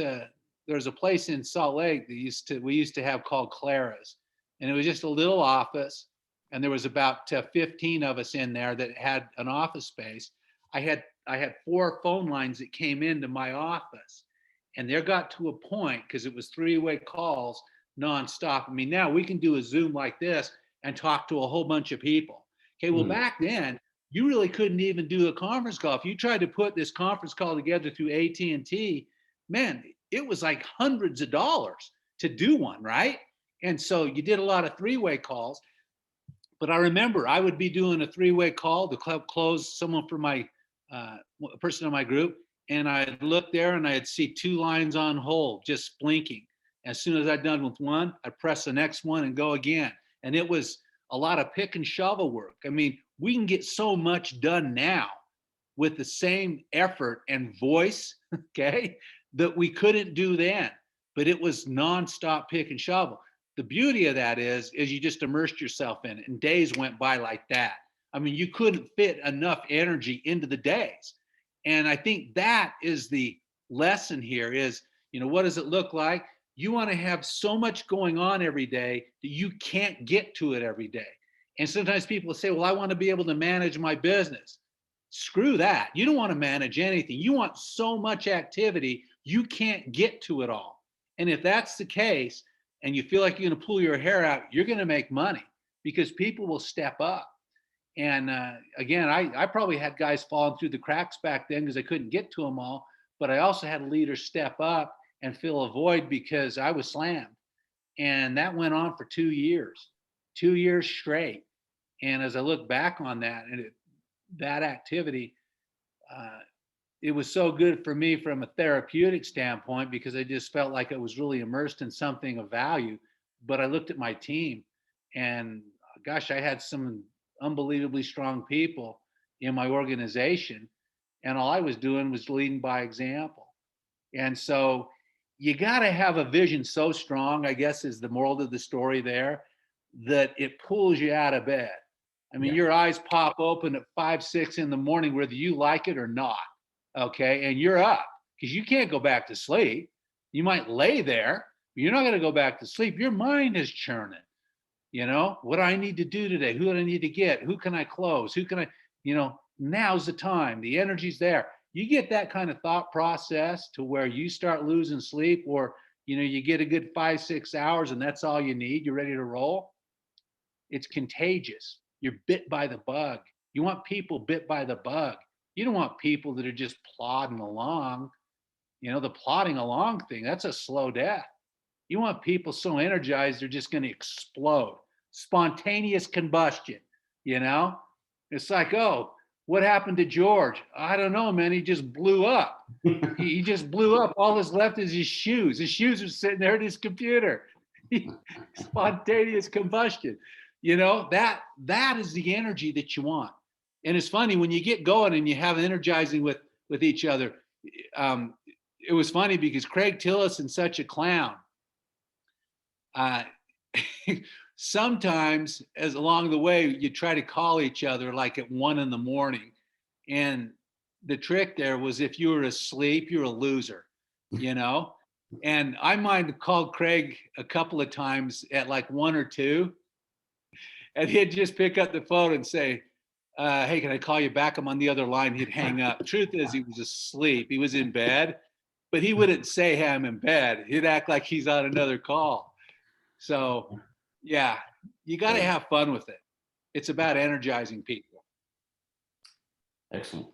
there's a place in Salt Lake that we used to have called Clara's. And it was just a little office. And there was about 15 of us in there that had an office space. I had 4 phone lines that came into my office, and there got to a point, because it was 3-way calls nonstop. I mean, now we can do a Zoom like this and talk to a whole bunch of people. Okay, well, back then you really couldn't even do a conference call. If you tried to put this conference call together through AT&T, man, it was like hundreds of dollars to do one, right? And so you did a lot of 3-way calls. But I remember I would be doing a 3-way call to close someone for my a person in my group, and I'd look there and I'd see 2 lines on hold, just blinking. As soon as I'd done with one, I'd press the next one and go again. And it was a lot of pick and shovel work. I mean, we can get so much done now with the same effort and voice, okay, that we couldn't do then. But it was nonstop pick and shovel. The beauty of that is you just immersed yourself in it, and days went by like that. I mean, you couldn't fit enough energy into the days. And I think that is the lesson here is, what does it look like? You want to have so much going on every day that you can't get to it every day. And sometimes people say, well, I want to be able to manage my business. Screw that. You don't want to manage anything. You want so much activity, you can't get to it all. And if that's the case, and you feel like you're going to pull your hair out, you're going to make money because people will step up. And again, I probably had guys falling through the cracks back then because I couldn't get to them all. But I also had leaders step up and fill a void because I was slammed. And that went on for 2 years straight. And as I look back on that and that activity, it was so good for me from a therapeutic standpoint because I just felt like I was really immersed in something of value. But I looked at my team and gosh, I had some unbelievably strong people in my organization. And all I was doing was leading by example. And so you got to have a vision so strong, I guess is the moral of the story there, that it pulls you out of bed. I mean, your eyes pop open at 5, 6 in the morning, whether you like it or not. Okay. And you're up because you can't go back to sleep. You might lay there, but you're not going to go back to sleep. Your mind is churning. What do I need to do today? Who do I need to get? Who can I close? Who can I, now's the time. The energy's there. You get that kind of thought process to where you start losing sleep or, you get a good 5, 6 hours and that's all you need. You're ready to roll. It's contagious. You're bit by the bug. You want people bit by the bug. You don't want people that are just plodding along. The plodding along thing, that's a slow death. You want people so energized, they're just going to explode. Spontaneous combustion, It's like, oh, what happened to George? I don't know, man. He just blew up. He just blew up. All that's left is his shoes. His shoes are sitting there at his computer. Spontaneous combustion. That is the energy that you want. And it's funny when you get going and you have energizing with each other. It was funny because Craig Tillison's such a clown. Sometimes as along the way, you try to call each other like at 1 a.m. And the trick there was if you were asleep, you're a loser, and I might have called Craig a couple of times at like 1 or 2 and he'd just pick up the phone and say, hey, can I call you back? I'm on the other line. He'd hang up. Truth is he was asleep. He was in bed, but he wouldn't say, hey, I'm in bed. He'd act like he's on another call. So, yeah, you got to have fun with it. It's about energizing people. Excellent.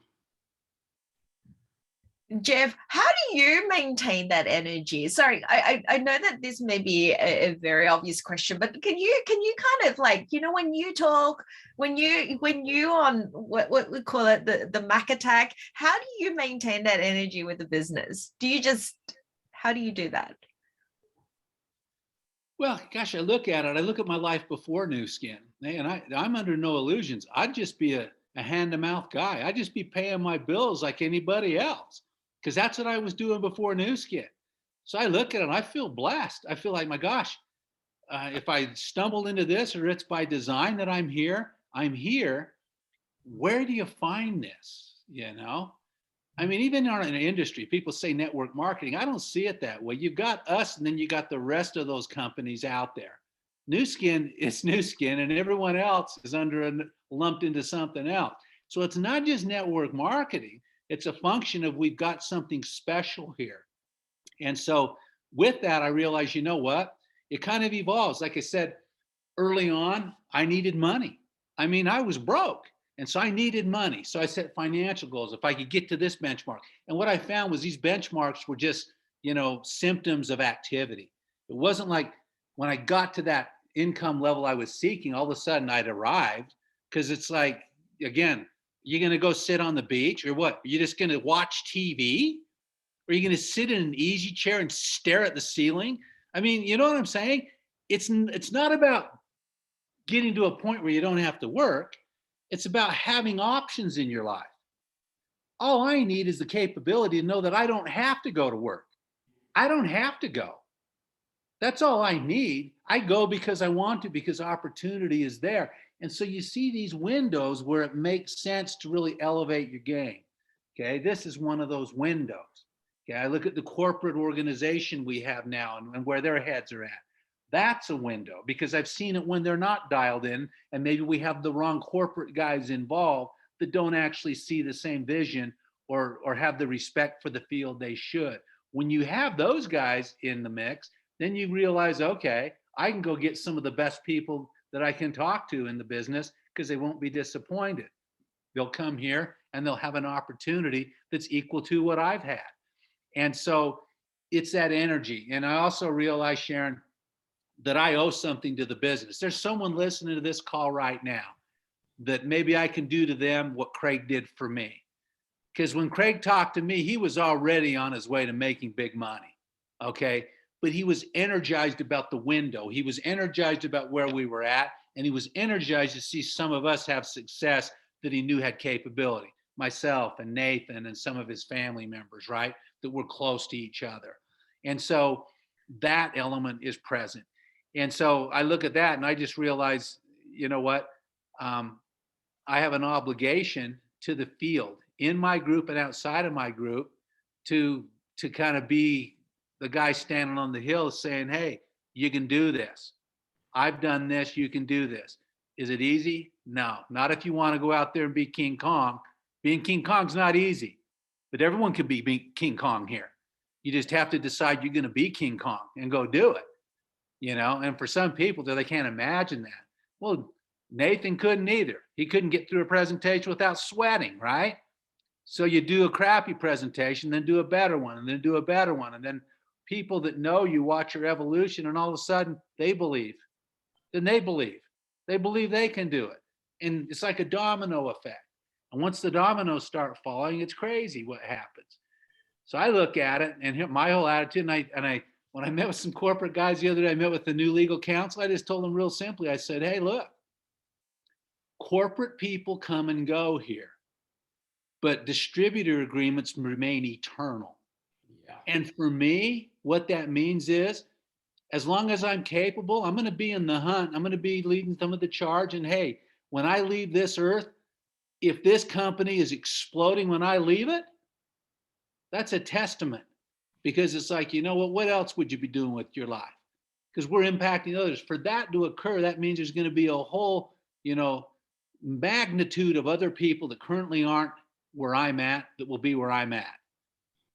Jeff, how do you maintain that energy? Sorry, I know that this may be a very obvious question, but can you kind of like, when you talk, when you on what we call it, the Mack attack, how do you maintain that energy with the business? How do you do that? Well, gosh, I look at my life before New Skin, and I'm under no illusions. I'd just be a hand-to-mouth guy. I'd just be paying my bills like anybody else, because that's what I was doing before New Skin. So I look at it and I feel blessed. I feel like, my gosh, if I stumbled into this or it's by design that I'm here. Where do you find this? I mean, even in our industry, people say network marketing. I don't see it that way. You've got us, and then you got the rest of those companies out there. New Skin is New Skin, and everyone else is lumped into something else. So it's not just network marketing. It's a function of we've got something special here. And so with that, I realized, what? It kind of evolves. Like I said, early on, I needed money. I mean, I was broke. And so I needed money. So I set financial goals. If I could get to this benchmark. And what I found was these benchmarks were just, symptoms of activity. It wasn't like when I got to that income level I was seeking, all of a sudden I'd arrived. Because it's like, again, you're going to go sit on the beach or what? Are you just going to watch TV? Or are you going to sit in an easy chair and stare at the ceiling? I mean, you know what I'm saying? It's not about getting to a point where you don't have to work. It's about having options in your life. All I need is the capability to know that I don't have to go to work. I don't have to go. That's all I need. I go because I want to, because opportunity is there. And so you see these windows where it makes sense to really elevate your game. Okay, this is one of those windows. Okay, I look at the corporate organization we have now and where their heads are at. That's a window because I've seen it when they're not dialed in, and maybe we have the wrong corporate guys involved that don't actually see the same vision or have the respect for the field they should. When you have those guys in the mix, then you realize, okay, I can go get some of the best people that I can talk to in the business because they won't be disappointed. They'll come here and they'll have an opportunity that's equal to what I've had. And so it's that energy. And I also realize, Sharon, that I owe something to the business. There's someone listening to this call right now that maybe I can do to them what Craig did for me. Because when Craig talked to me, he was already on his way to making big money. Okay. But he was energized about the window. He was energized about where we were at. And he was energized to see some of us have success that he knew had capability. Myself and Nathan and some of his family members, right? That were close to each other. And so that element is present. And so I look at that and I just realize, you know what? I have an obligation to the field in my group and outside of my group to kind of be the guy standing on the hill saying, hey, you can do this. I've done this, you can do this. Is it easy? No, not if you want to go out there and be King Kong. Being King Kong's not easy, but everyone can be King Kong here. You just have to decide you're going to be King Kong and go do it, you know? And for some people, they can't imagine that. Well, Nathan couldn't either. He couldn't get through a presentation without sweating, right? So you do a crappy presentation, then do a better one, and then do a better one. And then people that know you watch your evolution, and all of a sudden they believe. Then they believe. They believe they can do it. And it's like a domino effect. And once the dominoes start falling, it's crazy what happens. So I look at it and my whole attitude, and I when I met with some corporate guys the other day, I met with the new legal counsel, I just told them real simply, I said, hey, look, corporate people come and go here, but distributor agreements remain eternal. Yeah. And for me, what that means is, as long as I'm capable, I'm going to be in the hunt. I'm going to be leading some of the charge. And hey, when I leave this earth, if this company is exploding when I leave it, that's a testament, because it's like, you know what else would you be doing with your life? Because we're impacting others. For that to occur, that means there's going to be a whole, magnitude of other people that currently aren't where I'm at that will be where I'm at.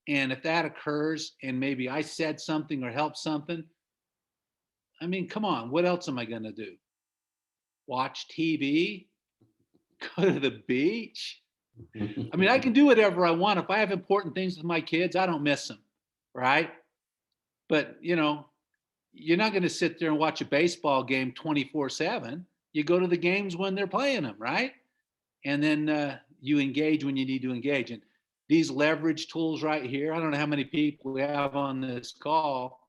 And if that occurs and maybe I said something or helped something, I mean, come on, what else am I going to do? Watch TV? Go to the beach? I mean, I can do whatever I want. If I have important things with my kids, I don't miss them, right? But, you're not going to sit there and watch a baseball game 24/7. You go to the games when they're playing them, right? And then you engage when you need to engage. And these leverage tools right here, I don't know how many people we have on this call,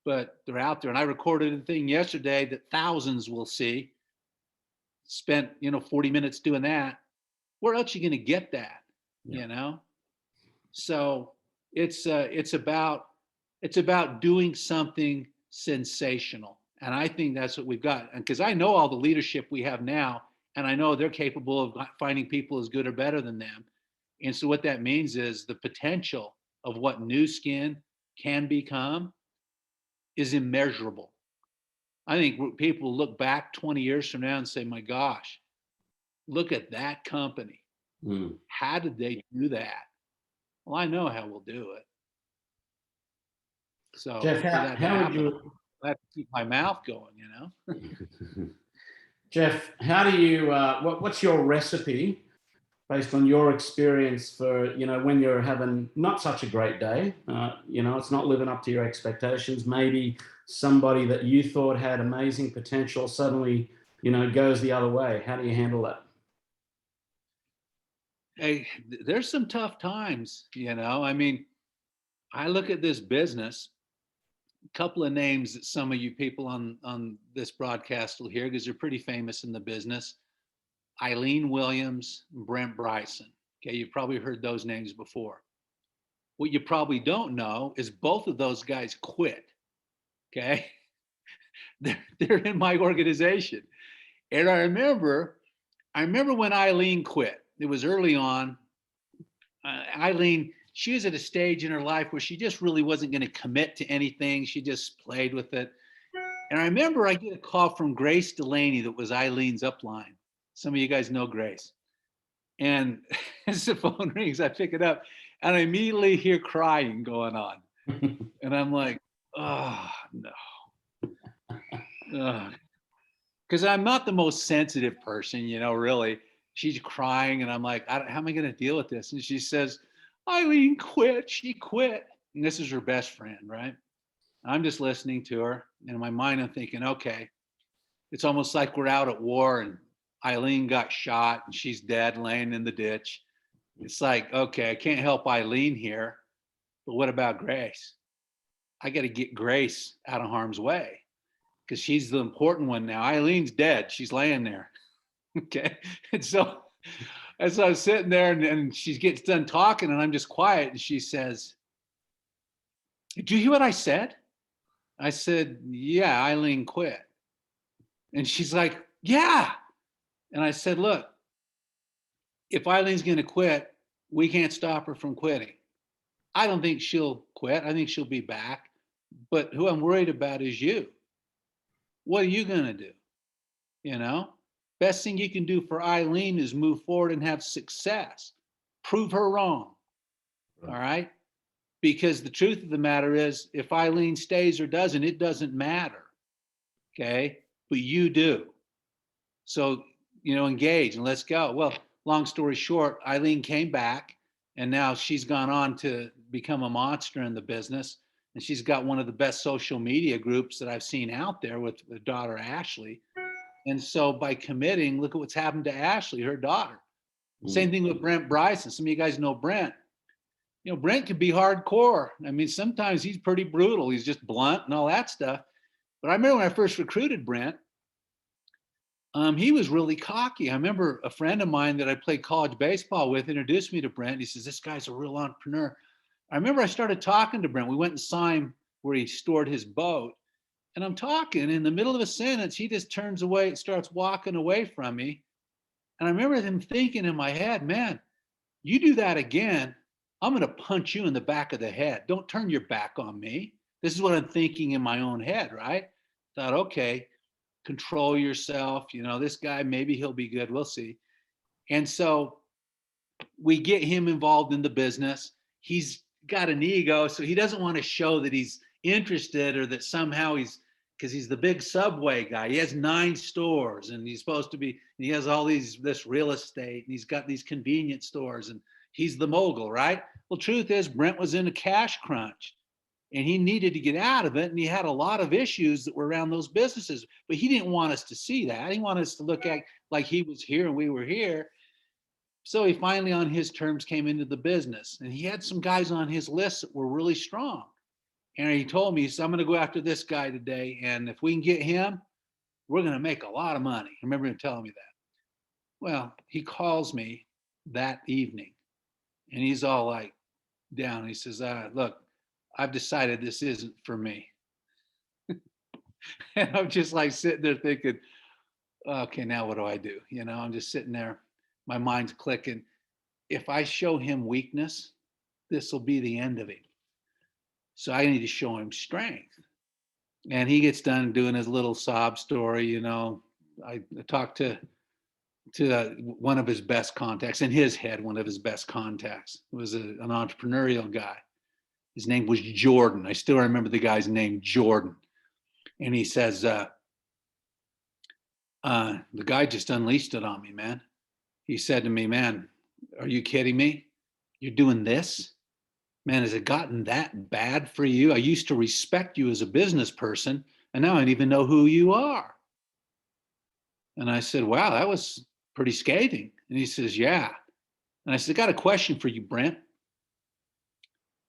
but they're out there. And I recorded a thing yesterday that thousands will see. Spent, 40 minutes doing that. Where else are you going to get that? Yeah. So it's about doing something sensational. And I think that's what we've got. And because I know all the leadership we have now, and I know they're capable of finding people as good or better than them. And so what that means is the potential of what Nu Skin can become is immeasurable. I think people look back 20 years from now and say, my gosh, look at that company. How did they do that? Well, I know how we'll do it. So Jeff, how would you... I have to keep my mouth going, Jeff, how do you, what's your recipe based on your experience for, when you're having not such a great day, it's not living up to your expectations, maybe somebody that you thought had amazing potential suddenly, goes the other way. How do you handle that? Hey, there's some tough times, I mean, I look at this business, a couple of names that some of you people on this broadcast will hear because they're pretty famous in the business. Eileen Williams, Brent Bryson. Okay, you've probably heard those names before. What you probably don't know is both of those guys quit. Okay, they're in my organization, and I remember when Eileen quit. It was early on. Eileen, she was at a stage in her life where she just really wasn't going to commit to anything. She just played with it. And I remember I get a call from Grace Delaney that was Eileen's upline. Some of you guys know Grace. And as the phone rings, I pick it up and I immediately hear crying going on. And I'm like, oh no. Because I'm not the most sensitive person, you know, really. She's crying and I'm like, how am I going to deal with this? And she says, Eileen quit. She quit. And this is her best friend, right? I'm just listening to her. And in my mind, I'm thinking, okay, it's almost like we're out at war and Eileen got shot and she's dead laying in the ditch. It's like, okay, I can't help Eileen here, but what about Grace? I got to get Grace out of harm's way because she's the important one now. Eileen's dead. She's laying there. Okay. And so as I was sitting there and she gets done talking and I'm just quiet and she says, did you hear what I said? I said, yeah, Eileen quit. And she's like, yeah. And I said, look, if Eileen's going to quit, we can't stop her from quitting. I don't think she'll quit. I think she'll be back. But who I'm worried about is you. What are you going to do? You know, best thing you can do for Eileen is move forward and have success. Prove her wrong. All right. Because the truth of the matter is, if Eileen stays or doesn't, it doesn't matter. Okay. But you do. So, you know, engage and let's go. Well, long story short, Eileen came back and now she's gone on to become a monster in the business. And she's got one of the best social media groups that I've seen out there with her daughter, Ashley. And so by committing, look at what's happened to Ashley, her daughter. Same thing with Brent Bryson. Some of you guys know Brent. You know, Brent can be hardcore. I mean, sometimes he's pretty brutal. He's just blunt and all that stuff. But I remember when I first recruited Brent, he was really cocky. I remember a friend of mine that I played college baseball with introduced me to Brent. He says, this guy's a real entrepreneur. I remember I started talking to Brent. We went and saw him where he stored his boat. And I'm talking in the middle of a sentence, he just turns away, starts walking away from me. And I remember him thinking in my head, man, you do that again, I'm going to punch you in the back of the head. Don't turn your back on me. This is what I'm thinking in my own head, right? Thought, okay, control yourself. You know, this guy, maybe he'll be good. We'll see. And so we get him involved in the business. He's got an ego, so he doesn't want to show that he's interested or that somehow because he's the big Subway guy. He has 9 stores and he's supposed to be, he has all this real estate and he's got these convenience stores and he's the mogul, right? Well, truth is Brent was in a cash crunch and he needed to get out of it. And he had a lot of issues that were around those businesses, but he didn't want us to see that. He wanted us to look at like he was here and we were here. So he finally on his terms came into the business and he had some guys on his list that were really strong. And he told me, he said, I'm going to go after this guy today. And if we can get him, we're going to make a lot of money. I remember him telling me that. Well, he calls me that evening and he's all like down. He says, look, I've decided this isn't for me. And I'm just like sitting there thinking, okay, now what do I do? You know, I'm just sitting there. My mind's clicking. If I show him weakness, this will be the end of him. So I need to show him strength. And he gets done doing his little sob story. You know, I talked to one of his best contacts in his head. One of his best contacts was an entrepreneurial guy. His name was Jordan. I still remember the guy's name, Jordan. And he says, the guy just unleashed it on me, man. He said to me, man, are you kidding me? You're doing this? Man, has it gotten that bad for you? I used to respect you as a business person, and now I don't even know who you are. And I said, wow, that was pretty scathing. And he says, yeah. And I said, I got a question for you, Brent.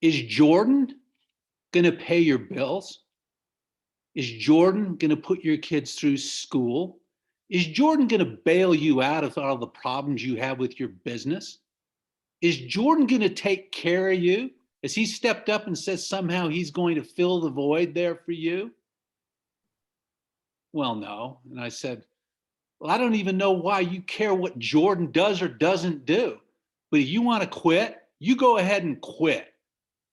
Is Jordan going to pay your bills? Is Jordan going to put your kids through school? Is Jordan going to bail you out of all the problems you have with your business? Is Jordan going to take care of you? Has he stepped up and says somehow he's going to fill the void there for you? Well, no. And I said, well, I don't even know why you care what Jordan does or doesn't do. But if you want to quit, you go ahead and quit.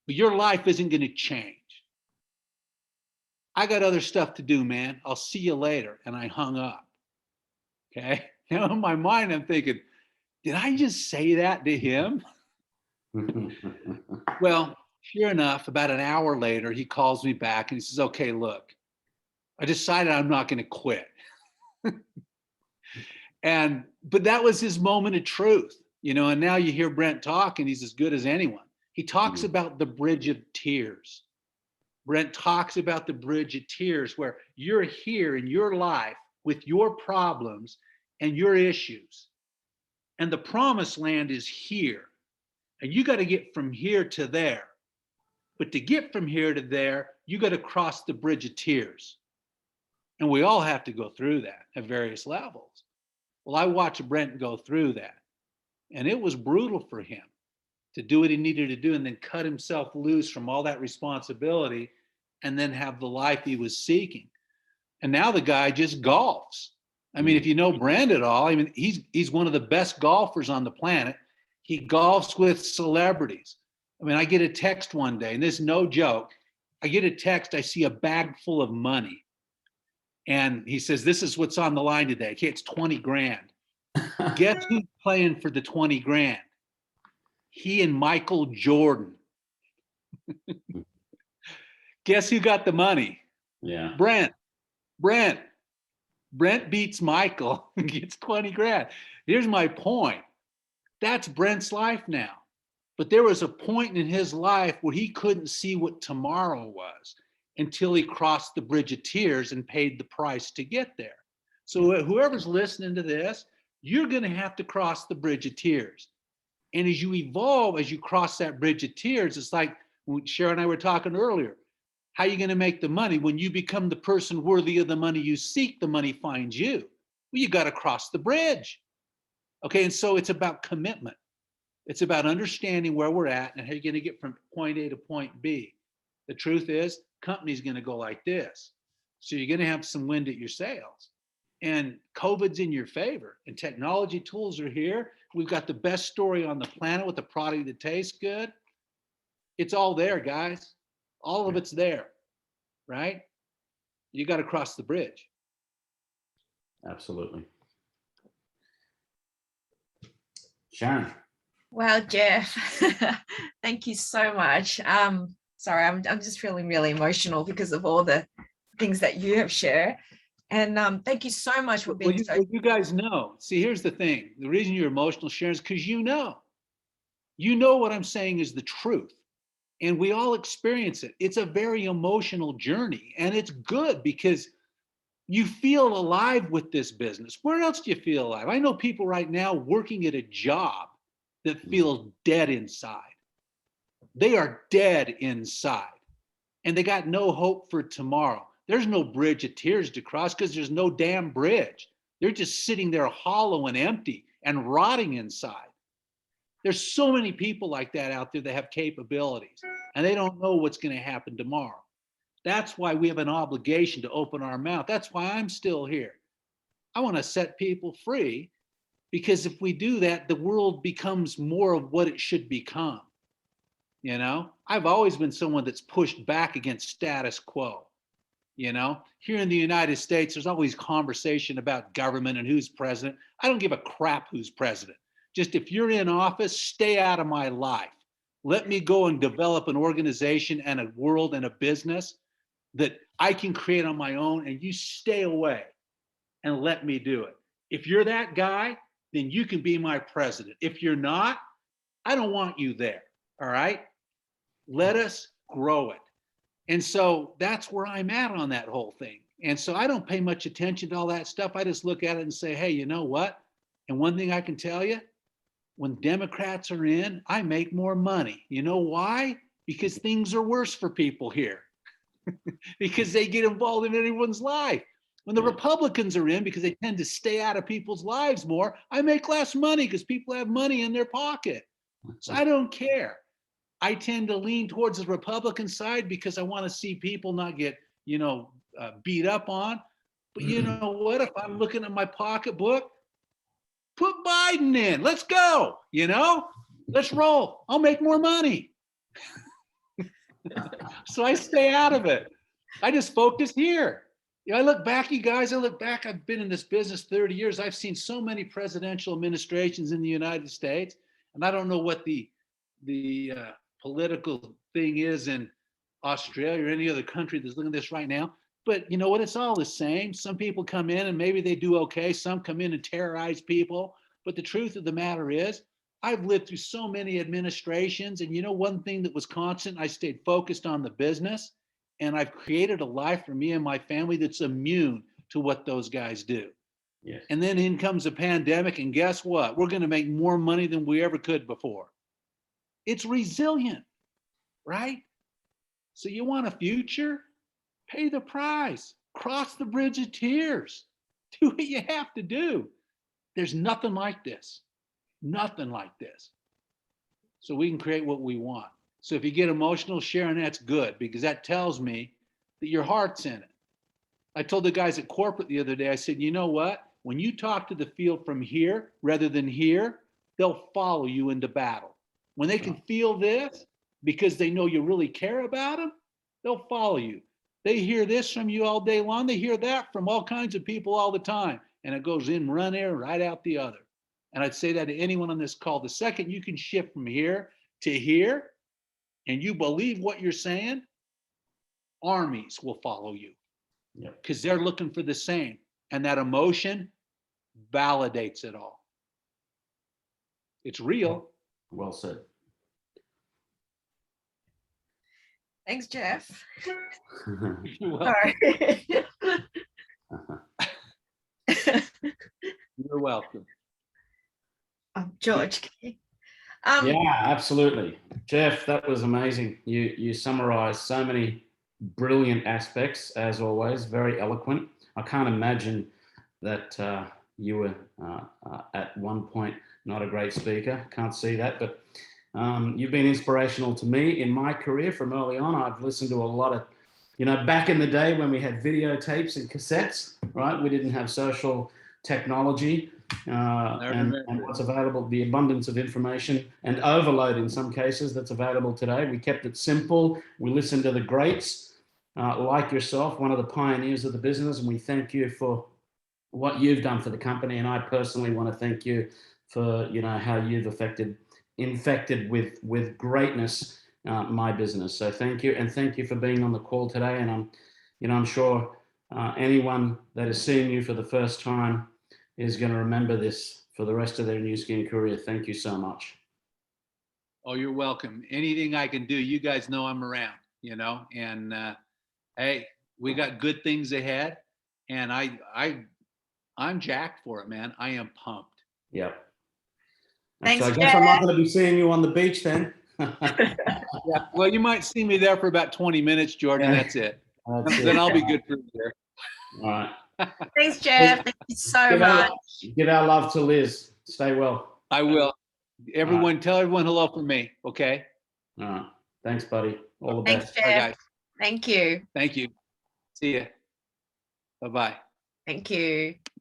But your life isn't going to change. I got other stuff to do, man. I'll see you later. And I hung up. Okay. Now in my mind, I'm thinking, did I just say that to him? Well, Sure enough, about an hour later, he calls me back and he says, okay, look, I decided I'm not going to quit. But that was his moment of truth, and now you hear Brent talk and he's as good as anyone. He talks about the bridge of tears. Brent talks about the bridge of tears where you're here in your life with your problems and your issues. And the promised land is here. And you got to get from here to there. But to get from here to there, you got to cross the bridge of tears. And we all have to go through that at various levels. Well, I watched Brent go through that. And it was brutal for him to do what he needed to do and then cut himself loose from all that responsibility and then have the life he was seeking. And now the guy just golfs. I mean, if you know Brent at all, I mean, he's one of the best golfers on the planet. He golfs with celebrities. I mean, I get a text one day, and this is no joke. I get a text, I see a bag full of money. And he says, this is what's on the line today. Okay, it's 20 grand. Guess who's playing for the 20 grand? He and Michael Jordan. Guess who got the money? Yeah. Brent beats Michael and gets 20 grand. Here's my point. That's Brent's life now. But there was a point in his life where he couldn't see what tomorrow was until he crossed the bridge of tears and paid the price to get there. So whoever's listening to this, you're going to have to cross the bridge of tears. And as you evolve, as you cross that bridge of tears, it's like Sharon and I were talking earlier. How are you going to make the money? When you become the person worthy of the money you seek, the money finds you. Well, you got to cross the bridge. Okay, and so it's about commitment. It's about understanding where we're at and how you're going to get from point A to point B. The truth is, company's going to go like this. So you're going to have some wind at your sails. And COVID's in your favor. And technology tools are here. We've got the best story on the planet with a product that tastes good. It's all there, guys. All of it's there, right? You got to cross the bridge. Absolutely. Sharon. Wow, Jeff, thank you so much. Sorry, I'm just feeling really emotional because of all the things that you have shared. And thank you so much for being you guys know. See, here's the thing. The reason you're emotional, Sharon, is because you know what I'm saying is the truth. And we all experience it. It's a very emotional journey. And it's good because you feel alive with this business. Where else do you feel alive? I know people right now working at a job that feels dead inside. They are dead inside. And they got no hope for tomorrow. There's no bridge of tears to cross because there's no damn bridge. They're just sitting there hollow and empty and rotting inside. There's so many people like that out there that have capabilities and they don't know what's going to happen tomorrow. That's why we have an obligation to open our mouth. That's why I'm still here. I want to set people free because if we do that, the world becomes more of what it should become. You know, I've always been someone that's pushed back against status quo. You know, here in the United States, there's always conversation about government and who's president. I don't give a crap who's president. Just if you're in office, stay out of my life. Let me go and develop an organization and a world and a business that I can create on my own, and you stay away and let me do it. If you're that guy, then you can be my president. If you're not, I don't want you there. All right? Let us grow it. And so that's where I'm at on that whole thing. And so I don't pay much attention to all that stuff. I just look at it and say, hey, you know what? And one thing I can tell you, when Democrats are in, I make more money. You know why? Because things are worse for people here. Because they get involved in anyone's life. When the Republicans are in, because they tend to stay out of people's lives more, I make less money because people have money in their pocket. So I don't care. I tend to lean towards the Republican side because I want to see people not get, beat up on. But you know what? If I'm looking at my pocketbook, put Biden in. Let's go. Let's roll. I'll make more money. So I stay out of it. I just focus here. I look back, you guys, I've been in this business 30 years. I've seen so many presidential administrations in the United States, and I don't know what the political thing is in Australia or any other country that's looking at this right now. But you know what? It's all the same. Some people come in and maybe they do okay. Some come in and terrorize people. But the truth of the matter is, I've lived through so many administrations. And you know, one thing that was constant, I stayed focused on the business. And I've created a life for me and my family that's immune to what those guys do. Yes. And then in comes a pandemic. And guess what? We're going to make more money than we ever could before. It's resilient, right? So you want a future? Pay the price. Cross the bridge of tears. Do what you have to do. There's nothing like this. Nothing like this. So we can create what we want. So if you get emotional, Sharon, that's good, because that tells me that your heart's in it. I told the guys at corporate the other day, I said, you know what? When you talk to the field from here rather than here, they'll follow you into battle. When they can feel this, because they know you really care about them, they'll follow you. They hear this from you all day long. They hear that from all kinds of people all the time. And it goes in one ear, right out the other. And I'd say that to anyone on this call. The second you can shift from here to here, and you believe what you're saying, armies will follow you. Because they're looking for the same. And that emotion validates it all. It's real. Well said. Thanks, Jeff. You're welcome. Sorry. You're welcome. George. Yeah, absolutely. Jeff, that was amazing. You summarized so many brilliant aspects, as always, very eloquent. I can't imagine that you were at one point not a great speaker. Can't see that, but you've been inspirational to me in my career from early on. I've listened to a lot of, you know, back in the day when we had videotapes and cassettes, right? We didn't have social technology and what's available, the abundance of information and overload in some cases that's available today. We kept it simple. We listened to the greats like yourself, one of the pioneers of the business, and we thank you for what you've done for the company. And I personally want to thank you for, you know, how you've infected with greatness my business. So thank you, and thank you for being on the call today. And I'm sure anyone that is seeing you for the first time is going to remember this for the rest of their new skin career. Thank you so much. Oh, you're welcome. Anything I can do, you guys know I'm around, you know, and hey, we got good things ahead, and I'm jacked for it, man. I am pumped. Yep. Thanks, so I guess I'm not going to be seeing you on the beach then. Yeah, well, you might see me there for about 20 minutes, Jordan. Yeah. That's it. That's Then it. I'll be good for a year. All right. Thanks, Jeff. Thank you so much. Give our love to Liz. Stay well. I will. Everyone, tell everyone hello from me, okay? All right. Thanks, buddy. All the Thanks, best. Jeff. Bye, guys. Thank you. Thank you. See ya. Bye-bye. Thank you.